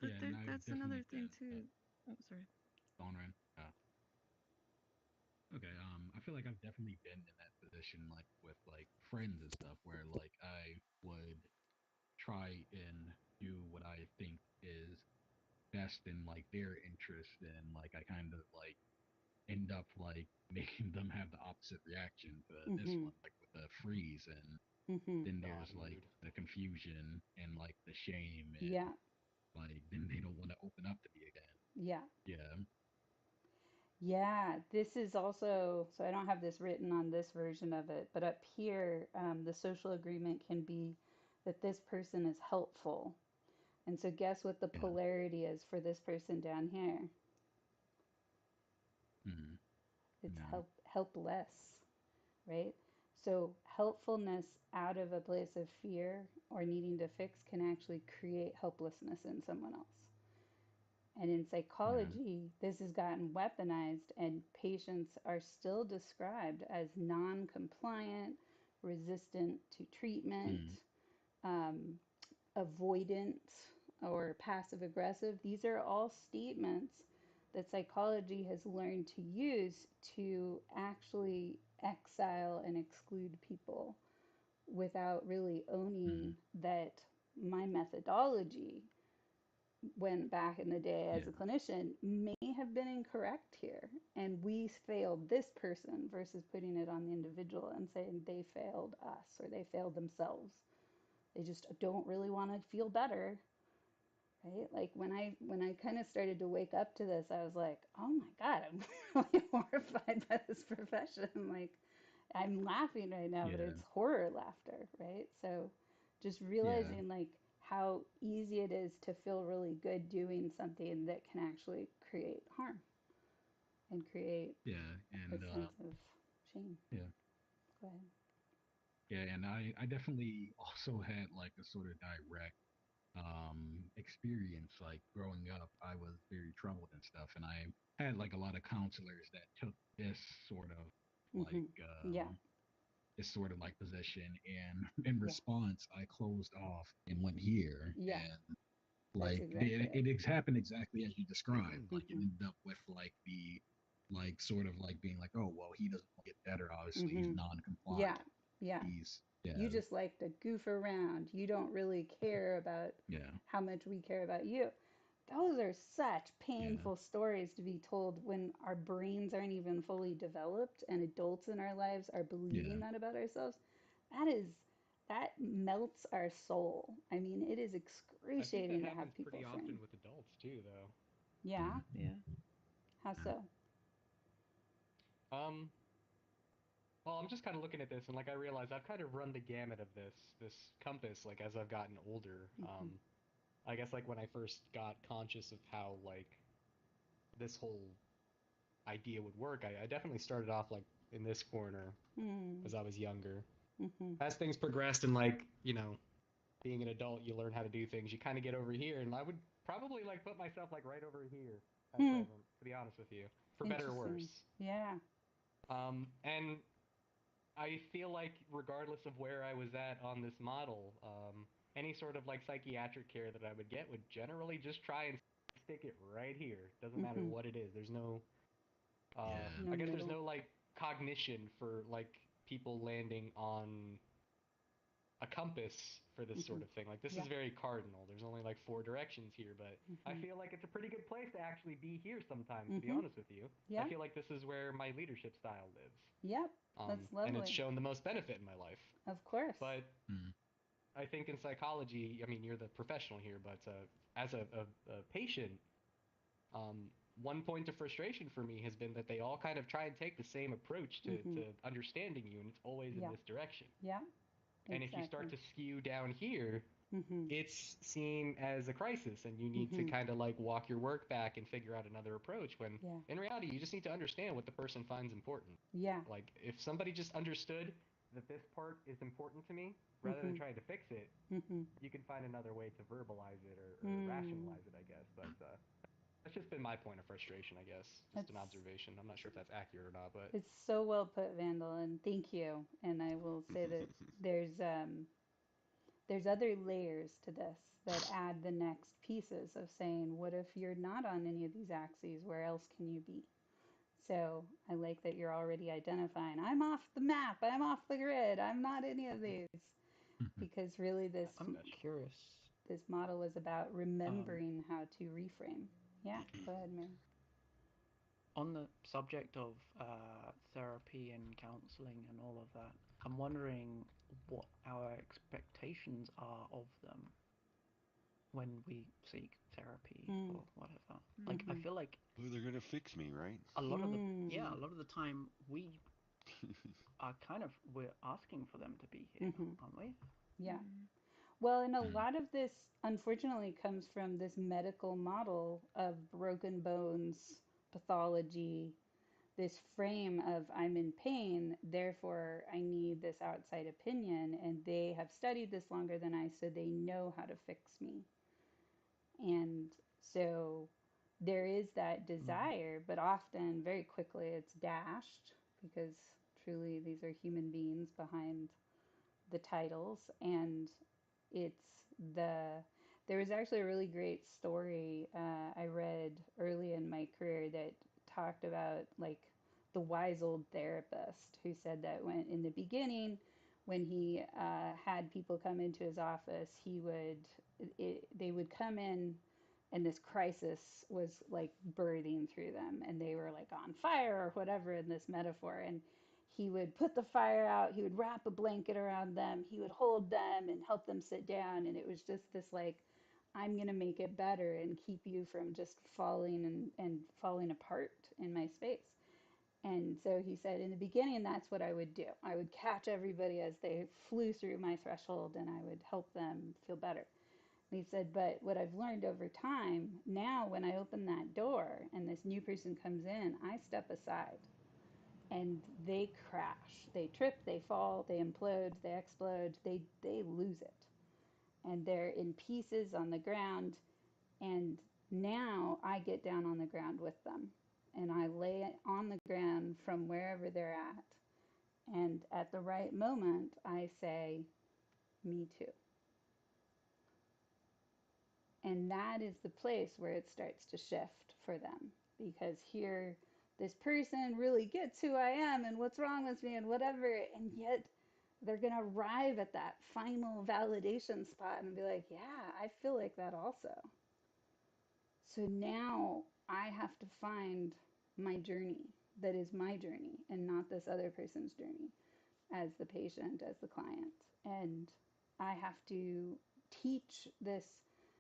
But yeah. And I've that's definitely another thing been too. Oh, sorry. gone around. Okay. I feel like I've definitely been in that position, like with like friends and stuff, where like I would try and do what I think is best in like their interest, and like I kind of like end up like making them have the opposite reaction to this Mhm. one, like with the freeze, and Mhm. then bad there's like mood. the confusion and like the shame, and Yeah. like then they don't want to open up to me again. Yeah. Yeah. Yeah, this is also, so I don't have this written on this version of it, but up here, the social agreement can be that this person is helpful. And so, guess what the Yeah. polarity is for this person down here? Mm, It's yeah. helpless, right? So, helpfulness out of a place of fear or needing to fix can actually create helplessness in someone else. And in Yeah. psychology, this has gotten weaponized, and patients are still described as non compliant, resistant to treatment, Mm, um, avoidant, or passive aggressive. These are all statements that psychology has learned to use to actually exile and exclude people without really owning mm, that my methodology when back in the day as yeah. a clinician may have been incorrect here and we failed this person versus putting it on the individual and saying they failed us or they failed themselves. They just don't really want to feel better, right? Like when I kind of started to wake up to this, I was like, oh my god, I'm really horrified by this profession. Like I'm laughing right now, but Yeah. it's horror laughter, right? So just Yeah. realizing like how easy it is to feel really good doing something that can actually create harm and create Yeah. a And sense of shame. yeah. Go ahead. Yeah. And I definitely also had like a sort of direct experience. Like growing up, I was very troubled and stuff, and I had like a lot of counselors that took this sort of like Yeah, this sort of like position, and in yeah, response I closed off and went here, yeah. and That's like exactly happened exactly as you described. Like it it. ended up with like the like sort of like being like, oh well, he doesn't get better, obviously he's Mm-hmm. Yeah, non-compliant, yeah. he's yeah, You just like to goof around. You don't really care about yeah, how much we care about you. Those are such yeah, painful stories to be told when our brains aren't even fully developed and adults in our lives are believing yeah, that about ourselves. That is, that melts our soul. I mean, it is I think that excruciating to happens have people pretty often frame. with adults too, though. Yeah? mm, Yeah. How yeah, so? Um, well, I'm just kind of looking at this, and like I realize I've kind of run the gamut of this compass, like as I've gotten older. Mm-hmm. I guess like when I first got conscious of how like this whole idea would work, I definitely started off like in this corner Mm-hmm. as I was younger. Mm-hmm. As things progressed and like, being an adult, you learn how to do things. You kind of get over here, and I would probably like put myself like right over here at Hmm. present, to be honest with you, for better or Interesting. worse. Yeah. And I feel like regardless of where I was at on this model, any sort of like psychiatric care that I would get would generally just try and stick it right here. Doesn't matter Mm-hmm. what it is. There's no, yeah, No I guess there's middle. no like cognition for like people landing on a compass for this Mm-hmm. sort of thing. Like this Yeah. is very cardinal. There's only like four directions here, but I Mm-hmm. feel like it's a pretty good place to actually be here sometimes, to be Mm-hmm. honest with you. I Yeah. feel like this is where my leadership style lives. Yep. That's And it's lovely. shown the most benefit in my life. Of course. But mm, I think in psychology, I mean, you're the professional here, but as a patient, um, one point of frustration for me has been that they all kind of try and take the same approach to understanding you, and it's always in Yeah. this direction. Yeah. And if you start Exactly. to skew down here, Mm-hmm. it's seen as a crisis, and you need to Mm-hmm. kind of like walk your work back and figure out another approach. When Yeah. in reality, you just need to understand what the person finds important. Yeah. Like if somebody just understood that this part is important to me, rather than Mm-hmm. trying to fix it, Mm-hmm. you can find another way to verbalize it or Mm. rationalize it, I guess. But that's just been my point of frustration, I guess. Just That's an observation. I'm not sure if that's accurate or not, but it's so well put, Vandal, and thank you. And I will say that there's there's other layers to this that add the next pieces of saying, what if you're not on any of these axes? Where else can you be? So I like that you're already identifying, I'm off the map, I'm off the grid, I'm not any of these. Because really I'm special. curious. this model is about Um, remembering how to reframe. Yeah, go ahead, Mary. on the subject of therapy and counseling and all of that, I'm wondering what our expectations are of them when we seek therapy Mm. or whatever. Like, I Mm-hmm. feel like Well, they're gonna fix me, right? a lot of the Mm. a lot of the time we are kind of we're asking for them to be here, Mm-hmm. aren't we? Yeah. Mm. Well, and a lot of this, unfortunately, comes from this medical model of broken bones, pathology, this frame of I'm in pain, therefore I need this outside opinion, and they have studied this longer than I, so they know how to fix me. And so there is that Mm. desire, but often very quickly it's dashed because truly these are human beings behind the titles. And it's the there was actually a really great story I read early in my career that talked about like the wise old therapist who said that when in the beginning when he had people come into his office they would come in and this crisis was like birthing through them and they were like on fire or whatever in this metaphor, and he would put the fire out, he would wrap a blanket around them, he would hold them and help them sit down, and it was just this like, I'm going to make it better and keep you from just falling and falling apart in my space. And so he said in the beginning that's what I would do. I would catch everybody as they flew through my threshold and I would help them feel better. And he said, but what I've learned over time, now when I open that door and this new person comes in, I step aside and they crash. They trip, they fall, they implode, they explode, they lose it. And they're in pieces on the ground. And now I get down on the ground with them. And I lay it on the ground from wherever they're at. And at the right moment, I say, me too. And that is the place where it starts to shift for them. Because here, this person really gets who I am and what's wrong with me and whatever. And yet, they're going to arrive at that final validation spot and be like, yeah, I feel like that also. So now I have to find my journey that is my journey and not this other person's journey as the patient, as the client. And I have to teach this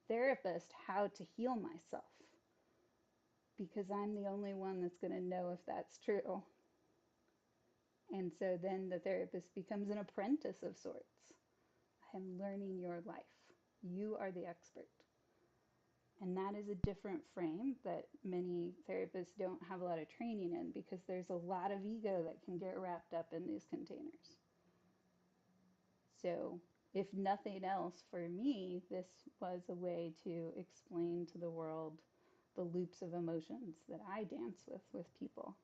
therapist how to heal myself because I'm the only one that's going to know if that's true. And so then the therapist becomes an apprentice of sorts. I am learning your life. You are the expert. And that is a different frame that many therapists don't have a lot of training in because there's a lot of ego that can get wrapped up in these containers. So, if nothing else, for me, this was a way to explain to the world the loops of emotions that I dance with people.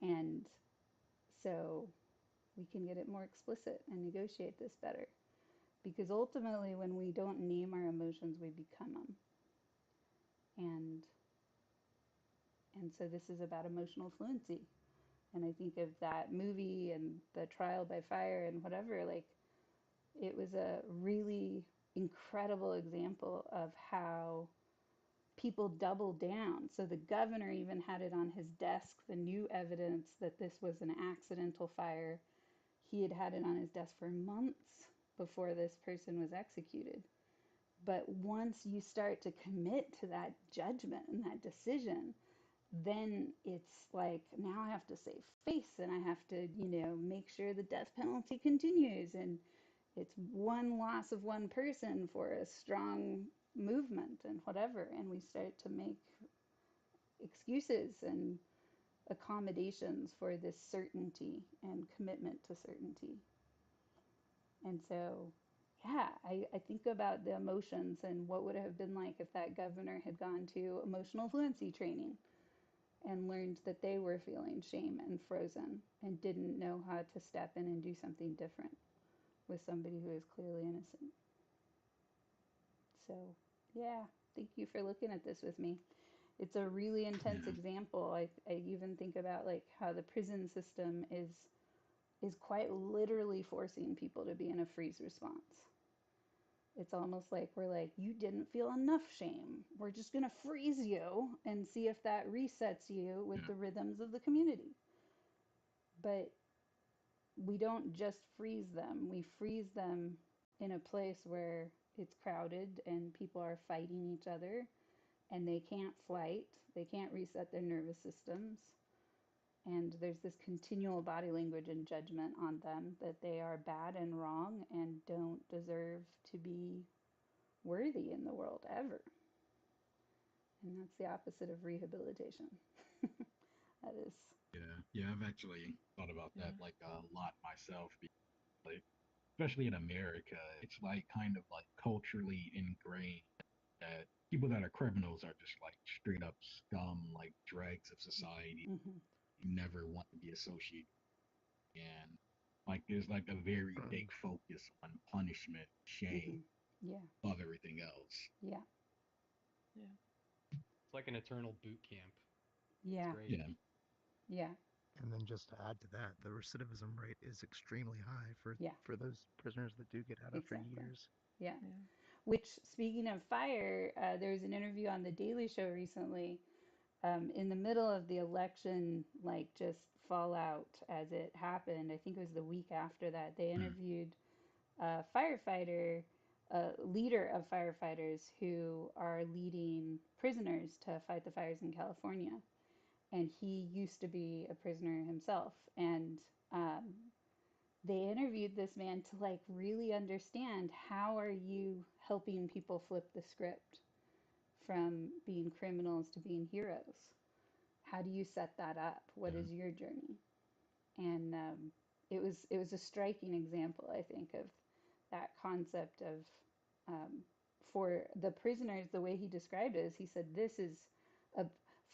And so we can get it more explicit and negotiate this better. Because ultimately, when we don't name our emotions, we become them. And so this is about emotional fluency. And I think of that movie and the trial by fire and whatever, like it was a really incredible example of how people double down. So the governor even had it on his desk, the new evidence that this was an accidental fire. He had had it on his desk for months before this person was executed. But once you start to commit to that judgment and that decision, then it's like, now I have to save face and I have to, make sure the death penalty continues. And it's one loss of one person for a strong movement and whatever. And we start to make excuses and accommodations for this certainty and commitment to certainty. And so, yeah, I think about the emotions and what would it have been like if that governor had gone to emotional fluency training and learned that they were feeling shame and frozen and didn't know how to step in and do something different with somebody who is clearly innocent. So, yeah, thank you for looking at this with me. It's a really intense Yeah. example. I even think about like how the prison system is quite literally forcing people to be in a freeze response. It's almost like we're like, you didn't feel enough shame. We're just going to freeze you and see if that resets you with Yeah. the rhythms of the community. But we don't just freeze them, we freeze them in a place where it's crowded and people are fighting each other and they can't flight, they can't reset their nervous systems. And there's this continual body language and judgment on them that they are bad and wrong and don't deserve to be worthy in the world ever. And that's the opposite of rehabilitation. That is. Yeah, I've actually thought about Yeah. that like a lot myself. Like, especially in America, it's like kind of like culturally ingrained that people that are criminals are just like straight up scum, like dregs of society. Mm-hmm. You never want to be associated. And like there's like a very big focus on punishment, Mm-hmm. shame, Yeah. above everything else. Yeah. Yeah. It's like an eternal boot camp. Yeah. It's great. Yeah. Yeah. And then just to add to that, the recidivism rate is extremely high Yeah. for those prisoners that do get out after Exactly. years. Yeah. Yeah. Which, speaking of fire, there was an interview on The Daily Show recently, in the middle of the election, like just fallout as it happened. I think it was the week after that. They Mm. interviewed a firefighter, a leader of firefighters who are leading prisoners to fight the fires in California. And he used to be a prisoner himself. And um, they interviewed this man to like really understand, how are you helping people flip the script from being criminals to being heroes? How do you set that up? What Yeah. is your journey? And it was a striking example, I think, of that concept of, um, for the prisoners, the way he described it is, he said, this is a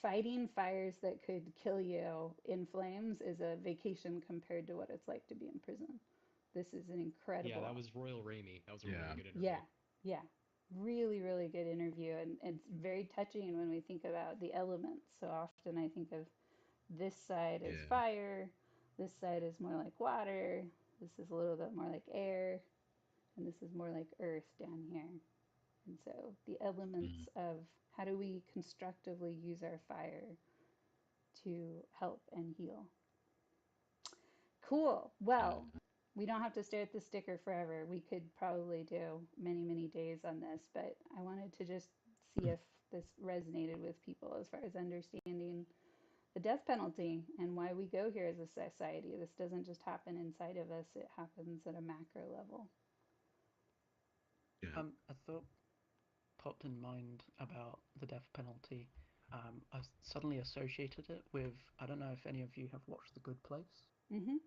fighting fires that could kill you in flames is a vacation compared to what it's like to be in prison. This is an Yeah, that incredible. was Royal Ramey. That was a Yeah. really good interview. Yeah, yeah, really, really good interview, and it's very touching when we think about the elements. So often I think of this side is Yeah. fire, this side is more like water, this is a little bit more like air, and this is more like earth down here. And so the Mm. elements of how do we constructively use our fire to help and heal. Cool. Well, Yeah. we don't have to stare at the sticker forever. We could probably do many, many days on this, but I wanted to just see if this resonated with people as far as understanding the death penalty and why we go here as a society. This doesn't just happen inside of us, it happens at a macro level. Yeah. A thought popped in mind about the death penalty. I suddenly associated it with, I don't know if any of you have watched The Good Place. Mm-hmm.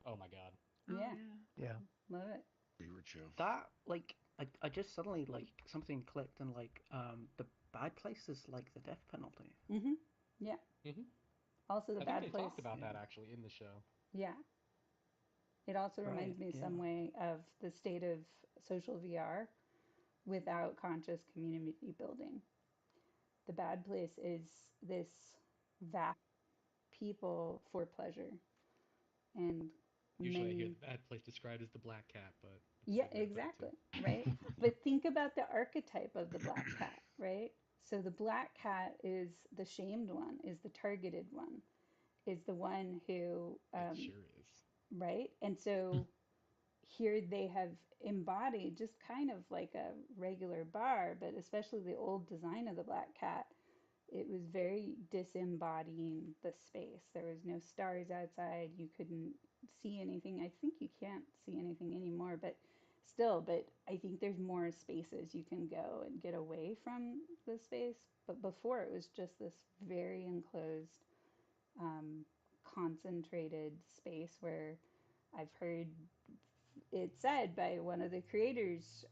Oh my God. Oh Yeah, yeah. Yeah. love it. Favorite show. That, like, I just suddenly, like, something clicked, and, like, the bad place is like the death penalty. Mm-hmm. Yeah. Hmm. Also, the I think they bad place. talked about Yeah. that actually in the show. Yeah. It also Right, reminds me yeah. some way of the state of social VR without conscious community building. The bad place is this vast people for pleasure, and Usually I hear many. the bad place described as the black cat, but that's Yeah, a good way to put it exactly, too. right? But think about the archetype of the black cat, right? So the black cat is the shamed one, is the targeted one, is the one who, It sure is. right? And so here they have embodied just kind of like a regular bar, but especially the old design of the Black Cat, it was very disembodying the space. There was no stars outside. You couldn't see anything. I think you can't see anything anymore, but still, but I think there's more spaces you can go and get away from the space. But before it was just this very enclosed, um, concentrated space where I've heard it said by one of the creators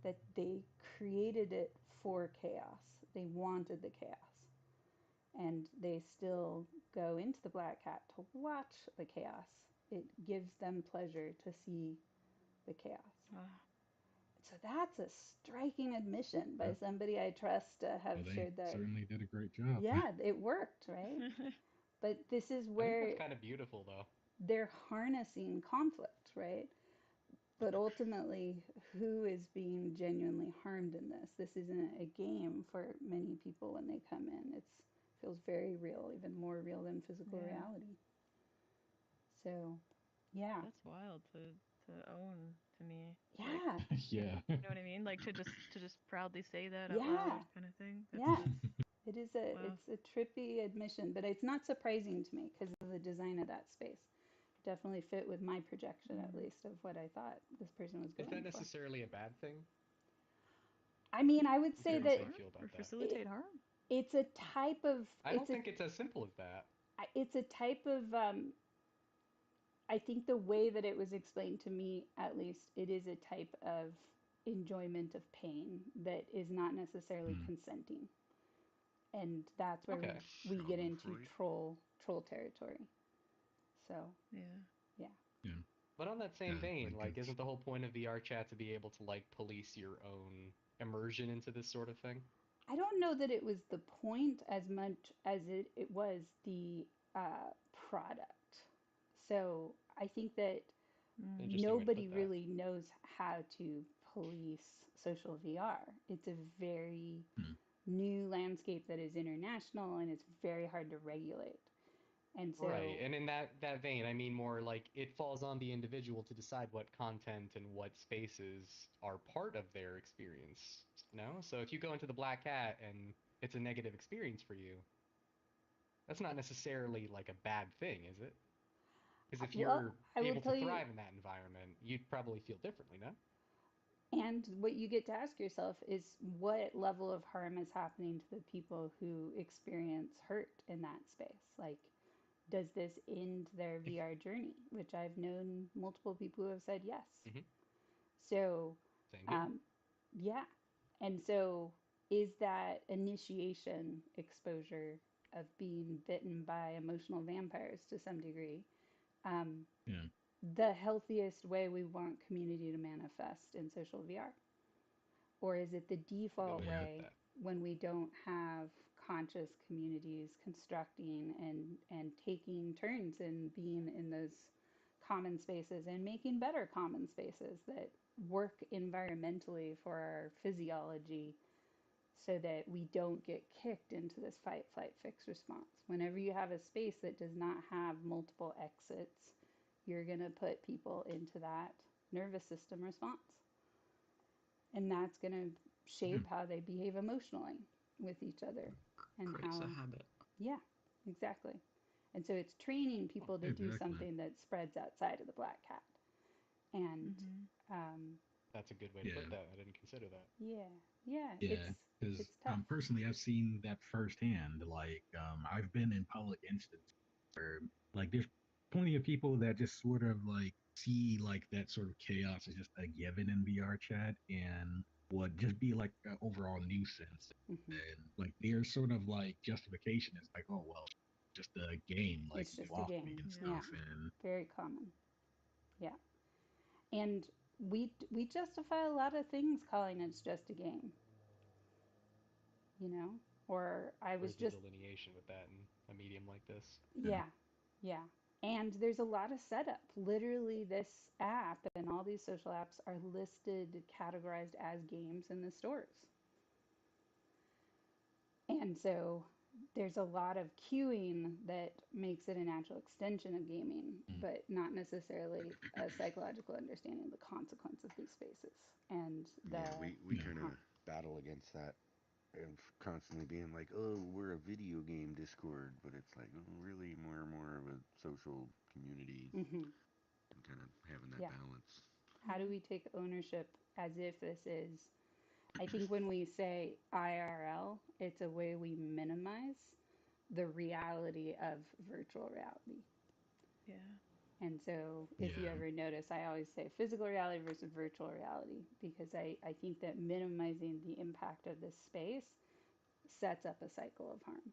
that they created it for chaos. They wanted the chaos. And they still go into the Black Cat to watch the chaos. It gives them pleasure to see the chaos. So that's a striking admission by somebody I trust to have Well, they shared that. certainly did a great job. Yeah, it worked, right? But this is I think where that's kind of beautiful, though. they're harnessing conflict, right? But ultimately, who is being genuinely harmed in this? This isn't a game for many people when they come in. It feels very real, even more real than physical Yeah. reality. So, yeah, That's wild to own to me. Like, yeah, Yeah. you know what I mean? Like to just proudly say that out yeah, loud, kind of thing. That's yeah. that's It is a wow. it's a trippy admission, but it's not surprising to me because of the design of that space. Definitely fit with my projection, at Mm. least, of what I thought this person was Is that going for. necessarily a bad thing? I mean, I would I'm say curious how that you Harm feel or about that. it, facilitate harm? it's a type of I don't think it's as simple as that. it's a type of I think the way that it was explained to me, at least, it is a type of enjoyment of pain that is not necessarily Hmm. consenting, and that's where Okay. we get into Schadenfreude. troll territory. So Yeah. yeah, Yeah. But on that same Yeah. vein, Like like, it's isn't the whole point of VR chat to be able to like police your own immersion into this sort of thing? I don't know that it was the point as much as it was the product. So I think that Mm. Interesting way to nobody put that. really knows how to police social VR. It's a very hmm. new landscape that is international and it's very hard to regulate. And Right. so, And in that vein, I mean more like it falls on the individual to decide what content and what spaces are part of their experience. No? So if you go into the Black Cat and it's a negative experience for you, that's not necessarily like a bad thing, is it? Because if well, you're I will able to tell you, thrive in that environment, you'd probably feel differently, no? and what you get to ask yourself is what level of harm is happening to the people who experience hurt in that space? Like, does this end their If VR journey? Which I've known multiple people who have said yes. hmm So, Same here. um, yeah. And so, is that initiation exposure of being bitten by emotional vampires to some degree um, Yeah. the healthiest way we want community to manifest in social VR? Or is it the That's a good default way to Yeah. put way that. when we don't have conscious communities constructing and taking turns in being in those common spaces and making better common spaces that work environmentally for our physiology so that we don't get kicked into this fight, flight, fix response? Whenever you have a space that does not have multiple exits, you're going to put people into that nervous system response. And that's going to Hmm. shape how they behave emotionally with each other and Creates a how, habit. yeah, exactly. And so it's training people to do Exactly. something that spreads outside of the Black Cat. And Mhm. um, That's a good way to put Yeah. that. I didn't consider that. yeah, yeah, Yeah. Because it's tough. personally, I've seen that firsthand. Like, I've been in public instances where, like, there's plenty of people that just sort of like see like that sort of chaos as just a given in VR chat and would just be like an overall nuisance. Hmm. And like their sort of like justification is like, oh well, just a game, like It's move just a off me game. and Yeah. Yeah, stuff. And very common. Yeah, and we justify a lot of things calling it just a game, you know. Or I was Where's the just delineation with that in a medium like this? yeah, yeah, yeah. And there's a lot of setup. Literally, this app and all these social apps are listed, categorized as games in the stores. And so there's a lot of cueing that makes it a natural extension of gaming, Mm. but not necessarily a psychological understanding of the consequence of these spaces and the Yeah, we Yeah. kind of harm. battle against that of constantly being like, oh, we're a video game Discord, but it's like, oh, really more and more of a social community Hmm. and kind of having that Yeah. balance. How do Mm-hmm. we take ownership as if this is, I think when we say IRL, it's a way we minimize the reality of virtual reality. Yeah. And so, if you Yeah. ever notice, I always say physical reality versus virtual reality because I think that minimizing the impact of this space sets up a cycle of harm.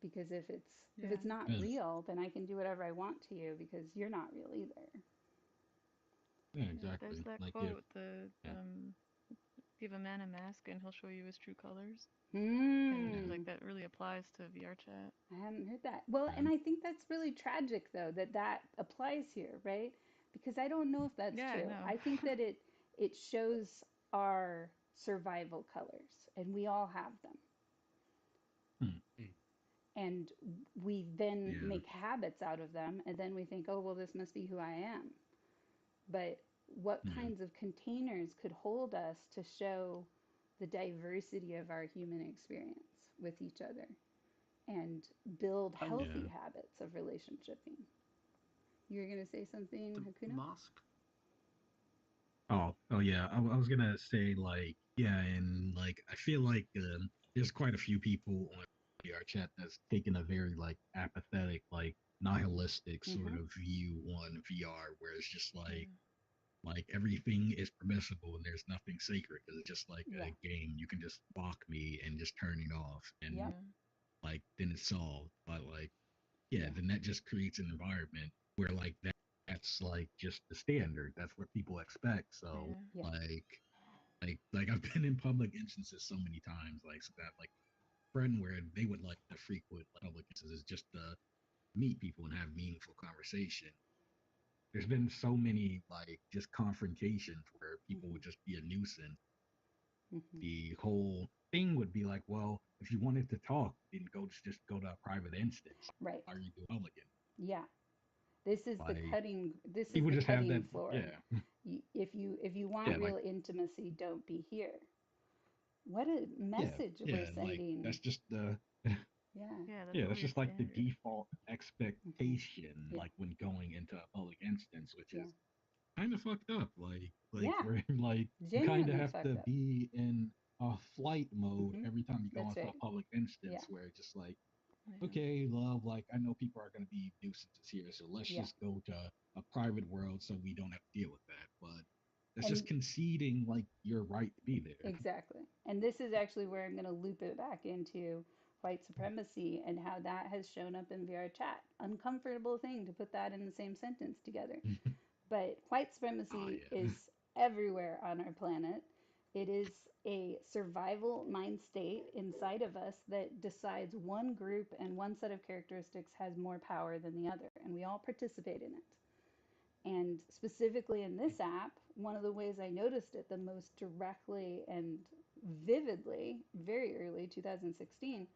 Because if Yeah. it's not Yeah. real, then I can do whatever I want to you because you're not real either. Yeah. Yeah. There's Exactly. that Like if. quote, the Yeah. give a man a mask and he'll show you his true colors. And Yeah. Hmm. like that really applies to VR chat. I hadn't heard that. Well, Yeah. and I think that's really tragic though that that applies here, right? Because I don't know if that's Yeah, I true. know. I think that it shows our survival colors and we all have them. Hmm. Mm. And we then Yeah. make habits out of them and then we think, "Oh, well this must be who I am." But what Yeah. kinds of containers could hold us to show the diversity of our human experience with each other and build And healthy Yeah. habits of relationshiping? You're going to say something, the Hakuna? mask. Oh yeah. I was gonna say like yeah, and like I feel like there's quite a few people on VR chat that's taken a very like apathetic, like nihilistic sort Mm-hmm. of view on VR, where it's just Yeah. like everything is permissible and there's nothing sacred because it's just like Yeah. a game. You can just block me and just turn it off, and Yep. Yeah. like then it's solved. But like yeah, Yeah. then that just creates an environment where like that's like just the standard. That's what people expect. So Yeah. Yeah. like like I've been in public instances so many times, like so that like friend where they would like to frequent like, public instances just to meet people and have meaningful conversation. There's been so many like just confrontations where people Mm-hmm. would just be a nuisance. Mm-hmm. The whole thing would be like, well, if you wanted to talk, then just go to a private instance. Right. Why are you doing public? Yeah. This is the Like cutting. This is people the just have that, cutting floor. yeah, If you want yeah, like real intimacy, don't be here. What a yeah, message we're yeah, like sending. that's just the Yeah. Yeah, that's yeah, what that's we're just like the standard. default Mm-hmm. expectation, Yeah. like when going into a public instance, which Yeah. is kind of fucked up. Like Yeah. where like you kind of Genuinely have fucked to up. be in a flight mode Mm-hmm. every time you go That's into right. a public Yeah. instance, where it's just like, Yeah. okay, love, like I know people are going to be nuisances here, so let's Yeah. just go to a private world so we don't have to deal with that. But that's And just conceding like your right to be there. exactly. And this is actually where I'm going to loop it back into white supremacy and how that has shown up in VR chat. Uncomfortable thing to put that in the same sentence together. But white Oh supremacy yeah, is everywhere on our planet. It is a survival mind state inside of us that decides one group and one set of characteristics has more power than the other, and we all participate in it. And specifically in this app, one of the ways I noticed it the most directly and vividly, very early 2016,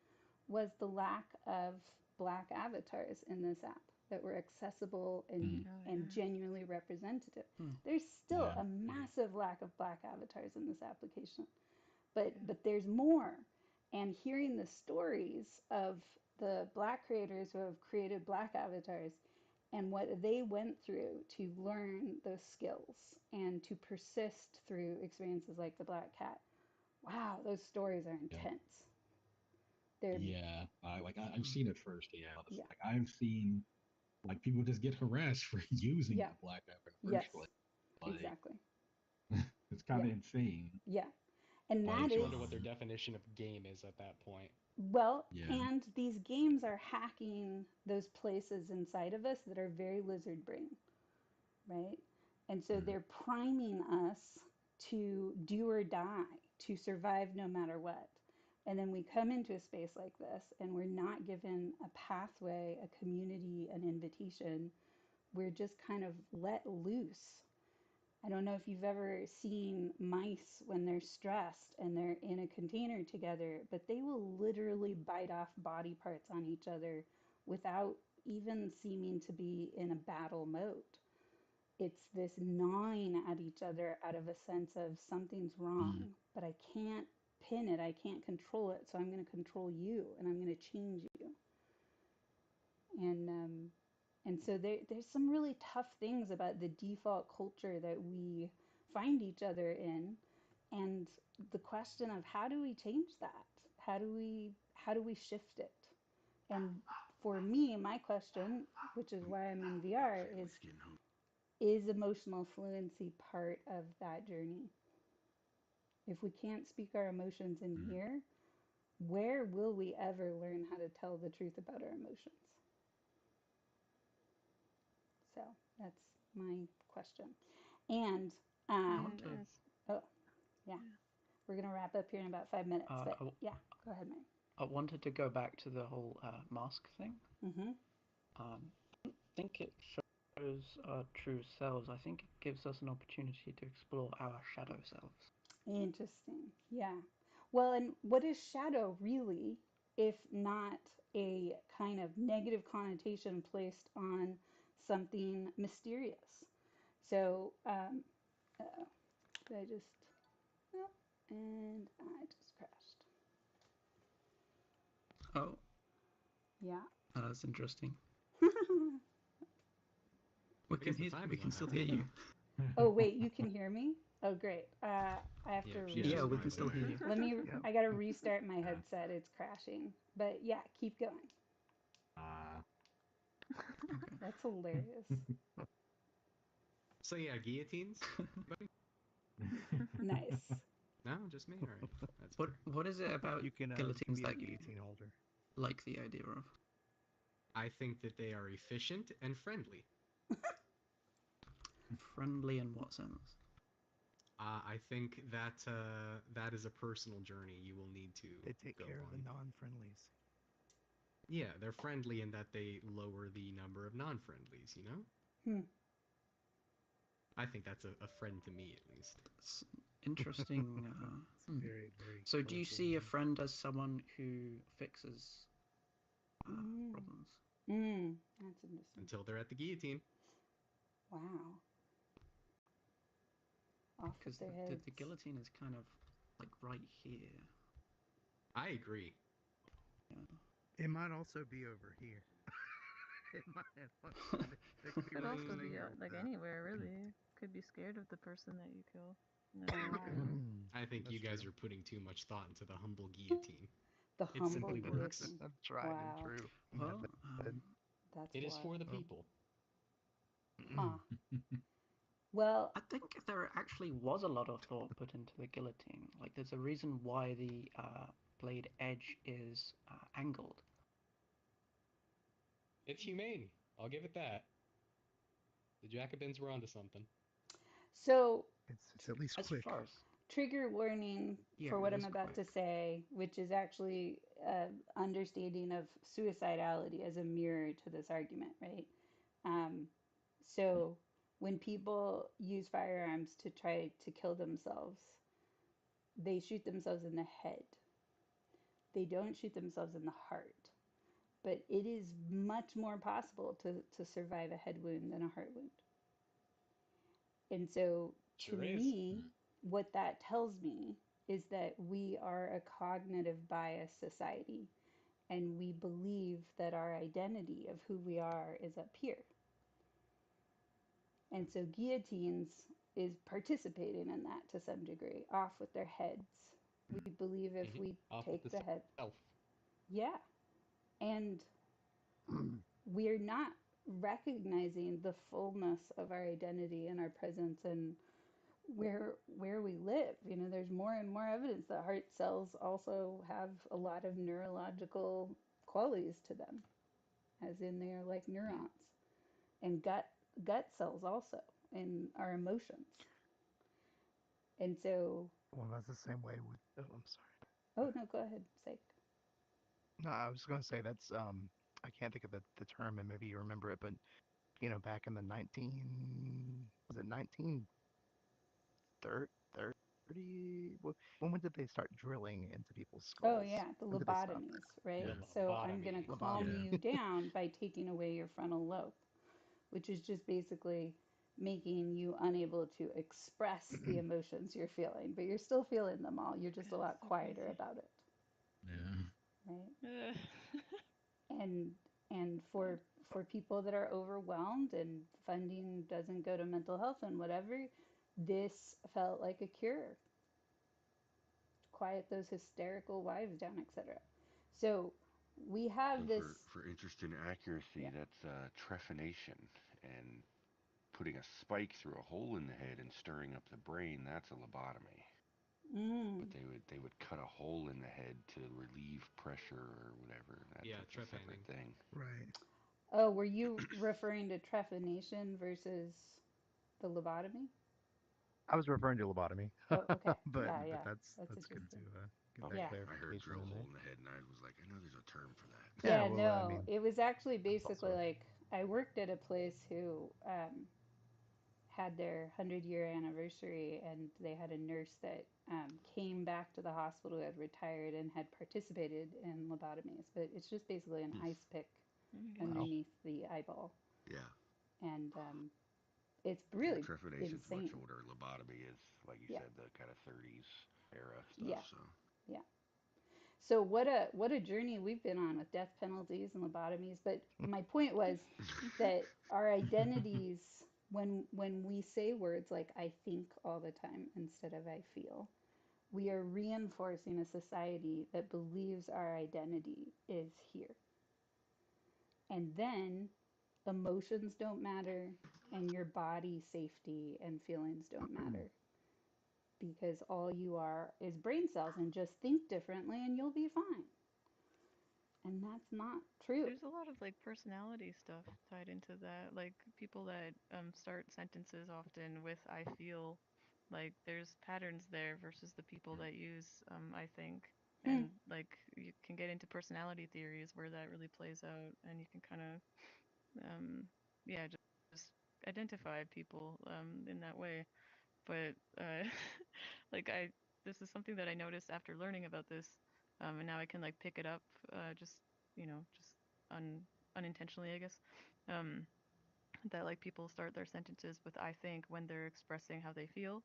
was the lack of black avatars in this app that were accessible mm, Oh and yeah. genuinely representative. Hmm. There's still yeah, a Mm. massive lack of black avatars in this application, but Yeah. there's more. And hearing the stories of the black creators who have created black avatars and what they went through to learn those skills and to persist through experiences like the black cat. Wow, those stories are yeah. intense. They're Yeah, I've Hmm. seen it firsthand. yeah, Like I've seen like people just get harassed for using yeah, the black app in the yes, first place. Like exactly. it's Yeah, kind of insane. yeah. And that Makes Like you is, wonder what their definition of game is at that point. well, yeah, and these games are hacking those places inside of us that are very lizard brain, right? And so mm, they're priming us to do or die, to survive no matter what. And then we come into a space like this and we're not given a pathway, a community, an invitation. We're just kind of let loose. I don't know if you've ever seen mice when they're stressed and they're in a container together, but they will literally bite off body parts on each other without even seeming to be in a battle mode. It's this gnawing at each other out of a sense of something's wrong, but I can't pin it, I can't control it, so I'm going to control you and I'm going to change you. And so there's some really tough things about the default culture that we find each other in, and the question of how do we change that? How do we shift it? And for me, my question, which is why I'm in VR, is emotional fluency part of that journey? If we can't speak our emotions in here, where will we ever learn how to tell the truth about our emotions? So that's my question. And I want to. oh yeah, we're gonna wrap up here in about 5 minutes. But yeah, go ahead, Mary. I wanted to go back to the whole mask thing. Mm-hmm. I don't think it shows our true selves. I think it gives us an opportunity to explore our shadow selves. Interesting. Yeah. Well, and what is shadow really, if not a kind of negative connotation placed on something mysterious? So, did I just, oh, and I just crashed. Oh, Yeah. that's interesting. I guess the timing We can on still that hear you. Oh, wait, you can hear me? Oh, great. I have Yeah, to she's Yeah, just we can fine still with hear it. you. let me, Yep. I gotta restart my headset. It's crashing. But yeah, keep going. That's hilarious. So yeah, guillotines. Nice. No, just me. All right, that's What is it about You can guillotines be a that you guillotine holder. like the idea of? I think that they are efficient and friendly. Friendly in what sense? I think that that is a personal journey you will need to They take go care of the on. non-friendlies. Yeah, they're friendly in that they lower the number of non-friendlies, you know? Hmm. I think that's a friend to me, at least. It's interesting. It's very, very. So, do you colorful see a and- friend as someone who fixes problems? That's interesting. Until they're at the guillotine. Wow. Off Because with their heads. the guillotine is kind of like right here. I agree. Yeah. It might also be over here. It Could also be like anywhere, really. Could be scared of the person that you kill. No. I think you That's guys true. are putting too much thought into the humble guillotine. The It humble simply works. guillotine. That's tried and Wow. true. Well, That's It is wild. for the people. Huh. Well, I think there actually was a lot of thought put into the guillotine. Like, there's a reason why the blade edge is angled. It's humane. I'll give it that. The Jacobins were onto something. so It's at least As quick. far as trigger warning yeah, for what it I'm is about to quick. say, which is actually understanding of suicidality as a mirror to this argument, right? So when people use firearms to try to kill themselves, they shoot themselves in the head. They don't shoot themselves in the heart. But it is much more possible to survive a head wound than a heart wound. And so, to Sure is. me, what that tells me is that we are a cognitive bias society, and we believe that our identity of who we are is up here. And so, guillotines is participating in that to some degree, off with their heads. We believe if we Off take the the head, self. yeah, and we're not recognizing the fullness of our identity and our presence and where we live. You know, there's more and more evidence that heart cells also have a lot of neurological qualities to them, as in they're like neurons, and gut cells also, and our emotions. And so, Well, that's the same way with. Oh, I'm sorry. oh no, go ahead, say. No, I was going to say that's. I can't think of the term, and maybe you remember it, but back in the 19 was it 19 30. When did they start drilling into people's Oh, skulls? yeah, the When did they stop lobotomies, that? right? Yeah. So I'm going to Lobotomy. calm Lobotomy. Yeah. you down by taking away your frontal lobe, which is just basically making you unable to express the emotions you're feeling, but you're still feeling them all. You're just a God, lot so quieter crazy. about it, Yeah. right? Uh, And and God. for people that are overwhelmed and funding doesn't go to mental health and whatever, this felt like a cure. Quiet those hysterical wives down, etc. So we So have this, for interest in accuracy, yeah. that's trephination, and putting a spike through a hole in the head and stirring up the brain, that's a lobotomy. Mm. But they would cut a hole in the head to relieve pressure or whatever. Yeah, That's a separate trephinning. thing. Right. Oh, were you referring to trephination versus the lobotomy? I was referring to lobotomy, Oh, okay. but Yeah, yeah. that's That's good to interesting. get that Okay, Yeah. I heard clarification drill in hole there. in the head, and I was like, I know there's a term for that. Yeah. Yeah, Well, I no, mean, it was actually that's basically also like I worked at a place who had their 100-year anniversary, and they had a nurse that came back to the hospital, had retired, and had participated in lobotomies. But it's just basically an ice pick Oh my wow. gosh. underneath the eyeball, Yeah, and it's yeah. really Trephination's much insane. older. Lobotomy is, like you Yeah, said, the kind of 30s era stuff. yeah, So yeah. So what a journey we've been on with death penalties and lobotomies. But my point was that our identities, when we say words like "I think" all the time instead of "I feel," we are reinforcing a society that believes our identity is here. And then emotions don't matter, and your body safety and feelings don't matter, because all you are is brain cells, and just think differently and you'll be fine. And that's not true. There's a lot of like personality stuff tied into that. Like people that start sentences often with I feel, like there's patterns there versus the people that use I think. Hmm. And like you can get into personality theories where that really plays out, and you can kind of yeah, just identify people in that way. But like I this is something that I noticed after learning about this, and now I can like pick it up just just un unintentionally, I guess. Um, that like people start their sentences with I think when they're expressing how they feel,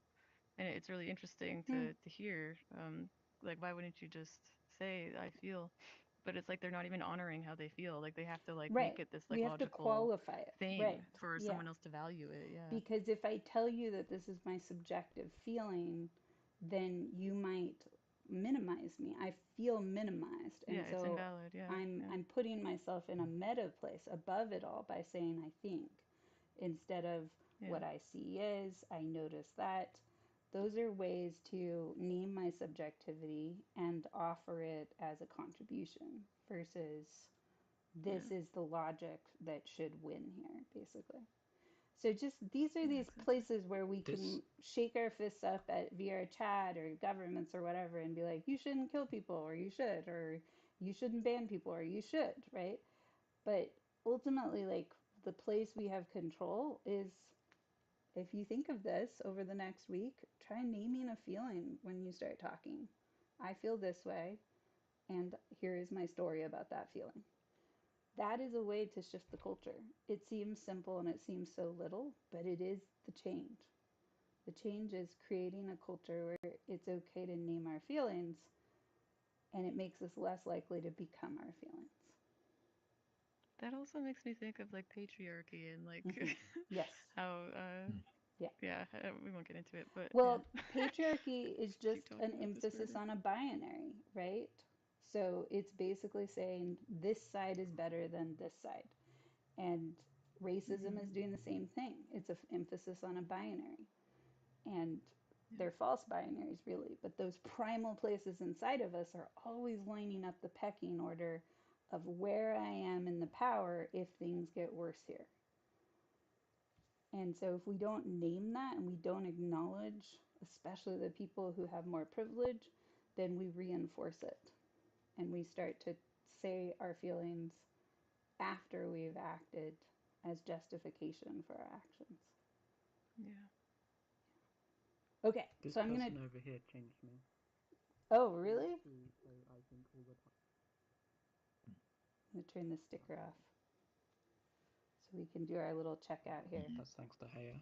and it's really interesting Hmm. to hear. Like why wouldn't you just say I feel? But it's like they're not even honoring how they feel. Like they have to like make Right. it this We like have to logical qualify it. thing Right. for Yeah. someone else to value it. Yeah. Because if I tell you that this is my subjective feeling, then you might minimize me. I feel minimized. Yeah, And it's so invalid. Yeah. I'm Yeah. I'm putting myself in a meta place above it all by saying I think instead of Yeah. what I see is, I notice that. Those are ways to name my subjectivity and offer it as a contribution versus Yeah. this is the logic that should win here, basically. So just these are Yeah, these exactly. places where we This can shake our fists up at via chat or governments or whatever and be like, you shouldn't kill people or you should, or you shouldn't ban people or you should, right? But ultimately, like the place we have control is, if you think of this over the next week, try naming a feeling when you start talking. I feel this way, and here is my story about that feeling. That is a way to shift the culture. It seems simple and it seems so little, but it is the change. The change is creating a culture where it's okay to name our feelings, and it makes us less likely to become our feelings. That also makes me think of like patriarchy and like Hmm. Yes. how Hmm. Yeah. yeah, we won't get into it, but yeah. Well, patriarchy is Keep just an talking about this emphasis forever. on a binary, right? So it's basically saying this side is better than this side. And racism Mhm. is doing the same thing. It's an emphasis on a binary. And Yeah. they're false binaries, really. But those primal places inside of us are always lining up the pecking order of where I am in the power if things get worse here. And so if we don't name that and we don't acknowledge, especially the people who have more privilege, then we reinforce it. And we start to say our feelings after we've acted as justification for our actions. Yeah. Okay, This so I'm gonna. person over here changed me. Oh, really? So I think all the time. I'm gonna turn the sticker off so we can do our little checkout here. That's thanks to Haya.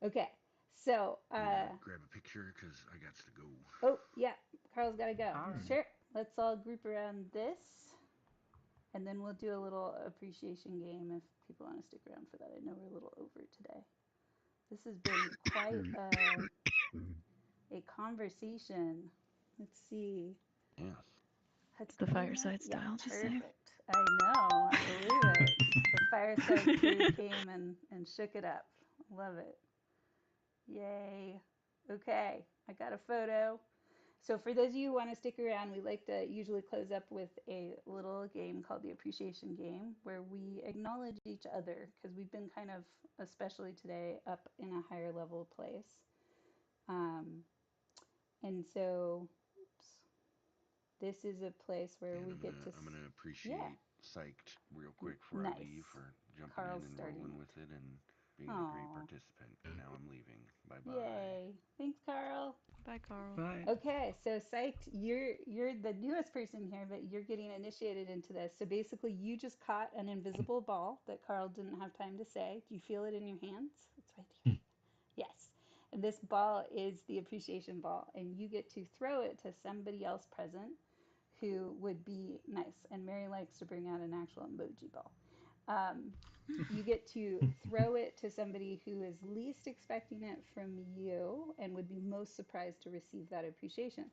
Okay, so I'm gonna grab a picture because I got to go. oh yeah, Carl's gotta go. Alright. Sure, let's all group around this, and then we'll do a little appreciation game if people want to stick around for that. I know we're a little over today. This has been quite a conversation. Let's see. Yeah. It's the fireside Yeah, style, just perfect. saying. I know, I believe it. The fireside crew came and shook it up. Love it. Yay. Okay, I got a photo. So for those of you who want to stick around, we like to usually close up with a little game called the appreciation game, where we acknowledge each other because we've been kind of, especially today, up in a higher level place. And so, oops, this is a place where And we get to, I'm gonna appreciate yeah, Psyched real quick before I leave nice. for jumping Carl's in and starting rolling it. with it and being a great Oh, participant. And now I'm leaving. Bye bye. yay. Thanks, Carl. Bye, Carl. Bye. Okay, so psyched, you're the newest person here, but you're getting initiated into this. So basically, you just caught an invisible ball that Carl didn't have time to say. Do you feel it in your hands? It's right here. Yes. And this ball is the appreciation ball, and you get to throw it to somebody else present who would be nice. And Mary likes to bring out an actual emoji ball. Um, you get to throw it to somebody who is least expecting it from you and would be most surprised to receive that appreciation.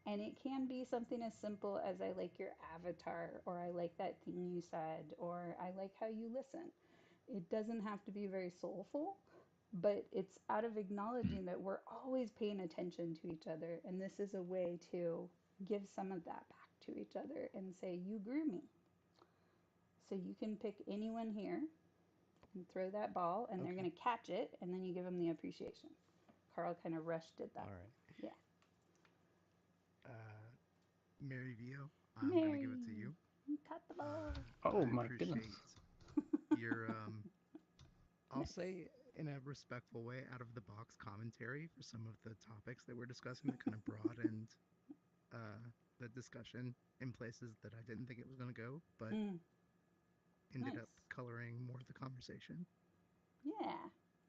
And it can be something as simple as I like your avatar, or I like that thing you said, or I like how you listen. It doesn't have to be very soulful, but it's out of acknowledging that we're always paying attention to each other. And this is a way to give some of that back to each other and say, you grew me. So you can pick anyone here and throw that ball, and they're Okay. going to catch it, and then you give them the appreciation. Carl kind of rushed did that. All right. Yeah. Mary Vio, I'm gonna give it to Mary, you. you caught the ball. Oh I my goodness. appreciate your I'll say in a respectful way, out of the box commentary for some of the topics that we're discussing that kind of broadened the discussion in places that I didn't think it was going to go, but ended Nice. up coloring more of the conversation. Yeah,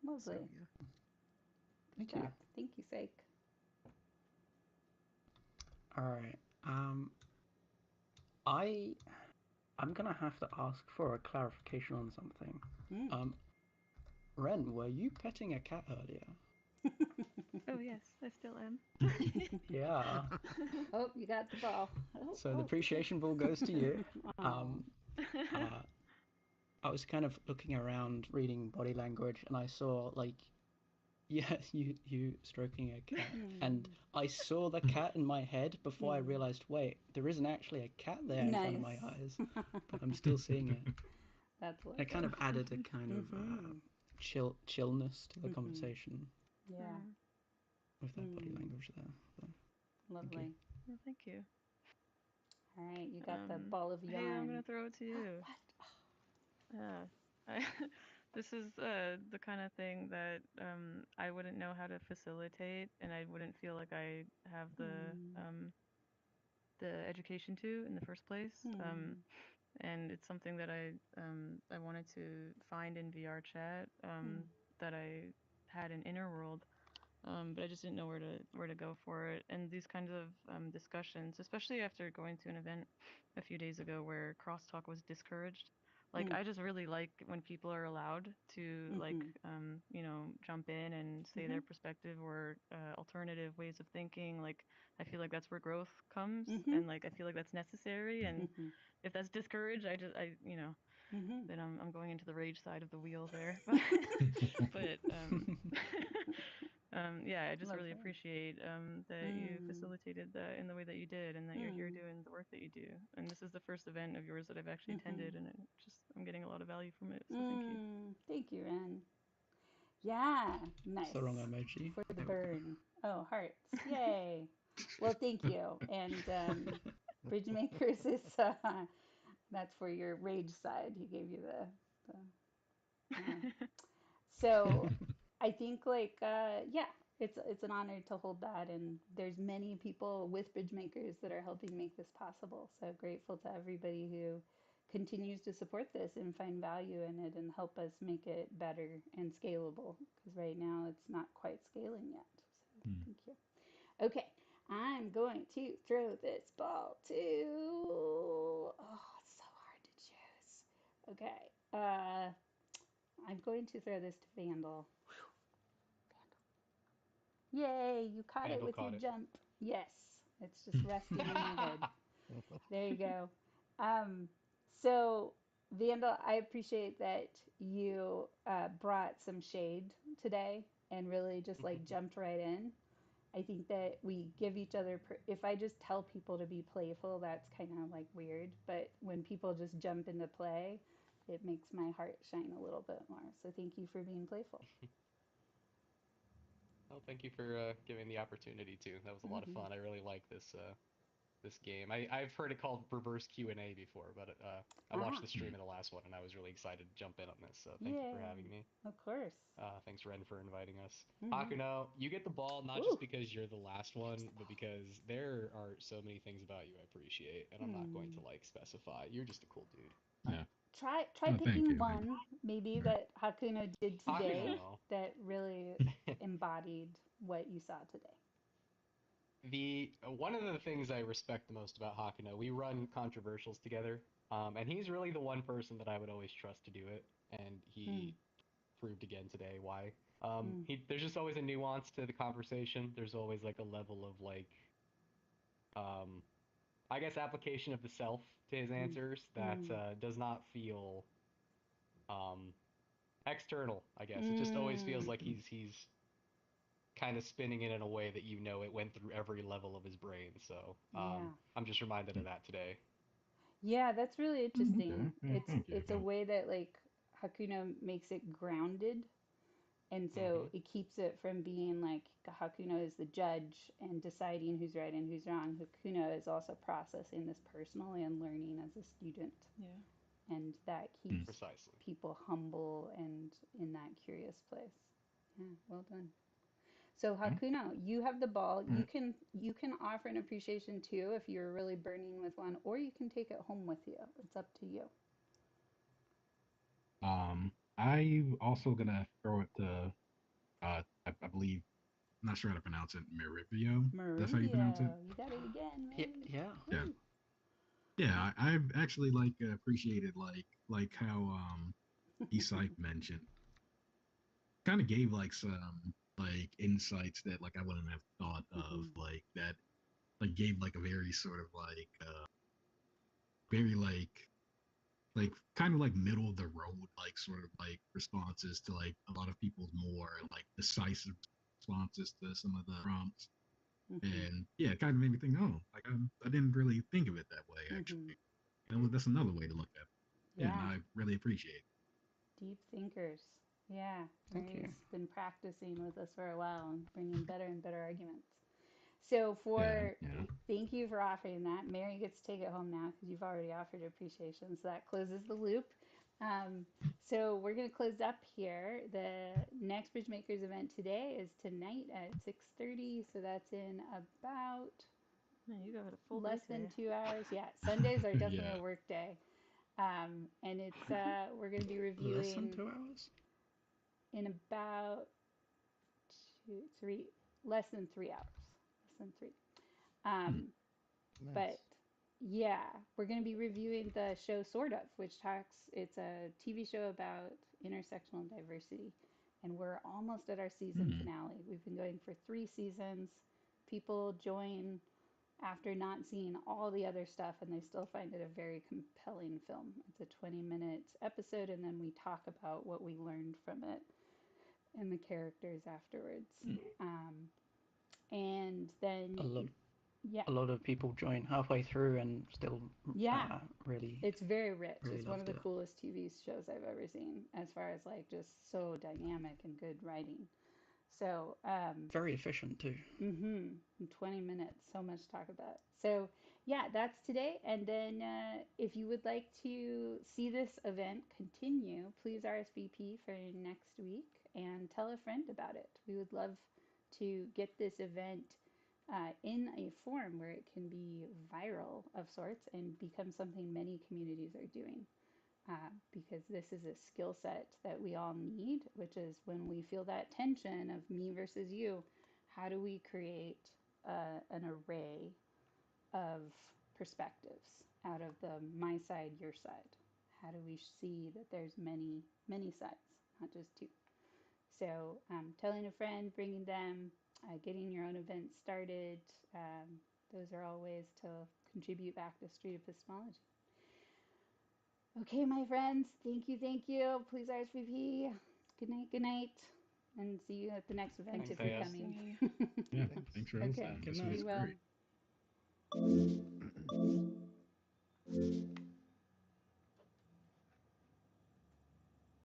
lovely. So yeah. Thank Good you. job. Thank you, Sake. Alright. I'm gonna have to ask for a clarification on something. Mm. Ren, were you petting a cat earlier? Oh, yes, I still am. Yeah. Oh, you got the ball. Oh, So the appreciation ball goes to you. Aw. I was kind of looking around, reading body language, and I saw like, yeah, you stroking a cat, and I saw the cat in my head before I realized, wait, there isn't actually a cat there in front of my eyes, but I'm still seeing it. That's lovely. It kind of added a kind of chillness to the conversation Yeah. with that body language there. So, Lovely. Well, thank you. All right, you got the ball of yarn. Hey, I'm gonna throw it to you. What? Yeah. This is the kind of thing that I wouldn't know how to facilitate, and I wouldn't feel like I have the education to in the first place. And it's something that I wanted to find in VR chat that I had in Inner World, but I just didn't know where to go for it. And these kinds of discussions, especially after going to an event a few days ago where crosstalk was discouraged. Like I just really like when people are allowed to jump in and say their perspective or alternative ways of thinking. Like I feel like that's where growth comes, and like I feel like that's necessary. And if that's discouraged, then I'm going into the rage side of the wheel there. But yeah, I just really Lovely. appreciate that you facilitated that in the way that you did, and that you're here doing the work that you do. And this is the first event of yours that I've actually attended, and I'm getting a lot of value from it. So thank you. Thank you, Ren. Yeah, nice. That's the wrong emoji. For the burn. Oh, hearts. Yay. Well, thank you. And BridgeMakers is that's for your rage side. He gave you the so I think yeah, it's an honor to hold that, and there's many people with BridgeMakers that are helping make this possible. So grateful to everybody who continues to support this and find value in it and help us make it better and scalable, because right now it's not quite scaling yet. So Hmm. thank you. Okay, I'm going to throw this ball to. Oh, it's so hard to choose. Okay, I'm going to throw this to Vandal. Yay, you caught it Vandal with your caught it. jump. Yes, it's just resting in my head. There you go. Um, so, Vandal, I appreciate that you brought some shade today and really just like jumped right in. I think that we give each other, if I just tell people to be playful, that's kind of like weird. But when people just jump into play, it makes my heart shine a little bit more. So, thank you for being playful. Well, thank you for giving the opportunity too. That was a lot of Mm-hmm. fun. I really like this game. I've heard it called reverse Q&A before, but I watched Ah, the stream of the last one and I was really excited to jump in on this. So thank you for yay. having me. Of course. Thanks, Ren, for inviting us. Mm-hmm. Hakuno, you get the ball not Ooh, just because you're the last here's one, the but ball. because there are so many things about you I appreciate, and I'm not going to Hmm. like specify. You're just a cool dude. Yeah. Try Oh, thank picking you. Thank one maybe you. that Hakuno did today Hakuno, that really embodied what you saw today. the one of the things I respect the most about Hakuno, we run controversials together, and he's really the one person that I would always trust to do it, and Mm, he proved again today why. mm, There's just always a nuance to the conversation. There's always like a level of like, um, I guess, application of the self to his mm, answers that mm, does not feel um, external. I guess it just always feels mm. like he's kind of spinning it in a way that you know it went through every level of his brain. So Yeah. I'm just reminded of that today. Yeah, that's really Okay. interesting. Yeah, It's thank you. it's a way that like Hakuno makes it grounded, and so Hmm. it keeps it from being like Hakuno is the judge and deciding who's right and who's wrong. Hakuno is also processing this personally and learning as a student, Yeah. and that Hmm. keeps Precisely. people humble and in that curious place. Yeah, well done. So Okay. Hakuno, you have the ball. All right. You can offer an appreciation too if you're really burning with one, or you can take it home with you. It's up to you. I'm also gonna throw it to I believe I'm not sure how to pronounce it. Merivio. That's how you pronounce it. Marivio, you got it again, Yeah, right? yeah. Yeah. Woo. Yeah. I've actually like appreciated like how Eastside mentioned kind of gave like some like insights that like I wouldn't have thought of Mhm, like that like gave like a very sort of very like kind of like middle of the road like sort of like responses to like a lot of people's more like decisive responses to some of the prompts. mhm, And yeah, it kind of made me think, oh, like I didn't really think of it that way mhm. actually. That's another way to look at it. Yeah, and Yeah, I really appreciate it. deep thinkers. Yeah, Thank Mary's you. been practicing with us for a while and bringing better and better arguments. So Yeah, for yeah. thank you for offering that. Mary gets to take it home now because you've already offered appreciation. So that closes the loop. Um, so we're going to close up here. The next BridgeMakers event today is tonight at 6:30. So that's in about Man, you got a full less day than today. 2 hours. Yeah, Sundays are definitely Yeah. a work day. And it's we're going to be Less than reviewing 2 hours? in about two, three, less than 3 hours. Less than three. Hmm. Um, But Nice. yeah, we're going to be reviewing the show Sort of, which talks, it's a TV show about intersectional diversity. And we're almost at our season Hmm. finale. We've been going for 3 seasons. People join after not seeing all the other stuff, and they still find it a very compelling film. It's a 20-minute episode, and then we talk about what we learned from it and the characters afterwards. Um, and A then, lot, yeah, a lot of people join halfway through and still yeah, really, it's very rich. really It's one of loved the it. coolest TV shows I've ever seen, as far as like just so dynamic and good writing. So, Very efficient too. mm-hmm, 20 minutes, so much to talk about. So, yeah, that's today. And then, if you would like to see this event continue, please RSVP for next week and tell a friend about it. We would love to get this event in a form where it can be viral of sorts and become something many communities are doing. Because this is a skill set that we all need, which is when we feel that tension of me versus you, how do we create an array of perspectives out of the my side, your side? How do we see that there's many sides, not just two? So, telling a friend, bringing them, getting your own event started, those are all ways to contribute back to street epistemology. Okay, my friends, thank you, thank you. Please RSVP. Good night, and see you at the next event Thanks, if you're guys. coming. Yeah, Thanks. thanks for Okay, hosting. Good This night. was be well. great.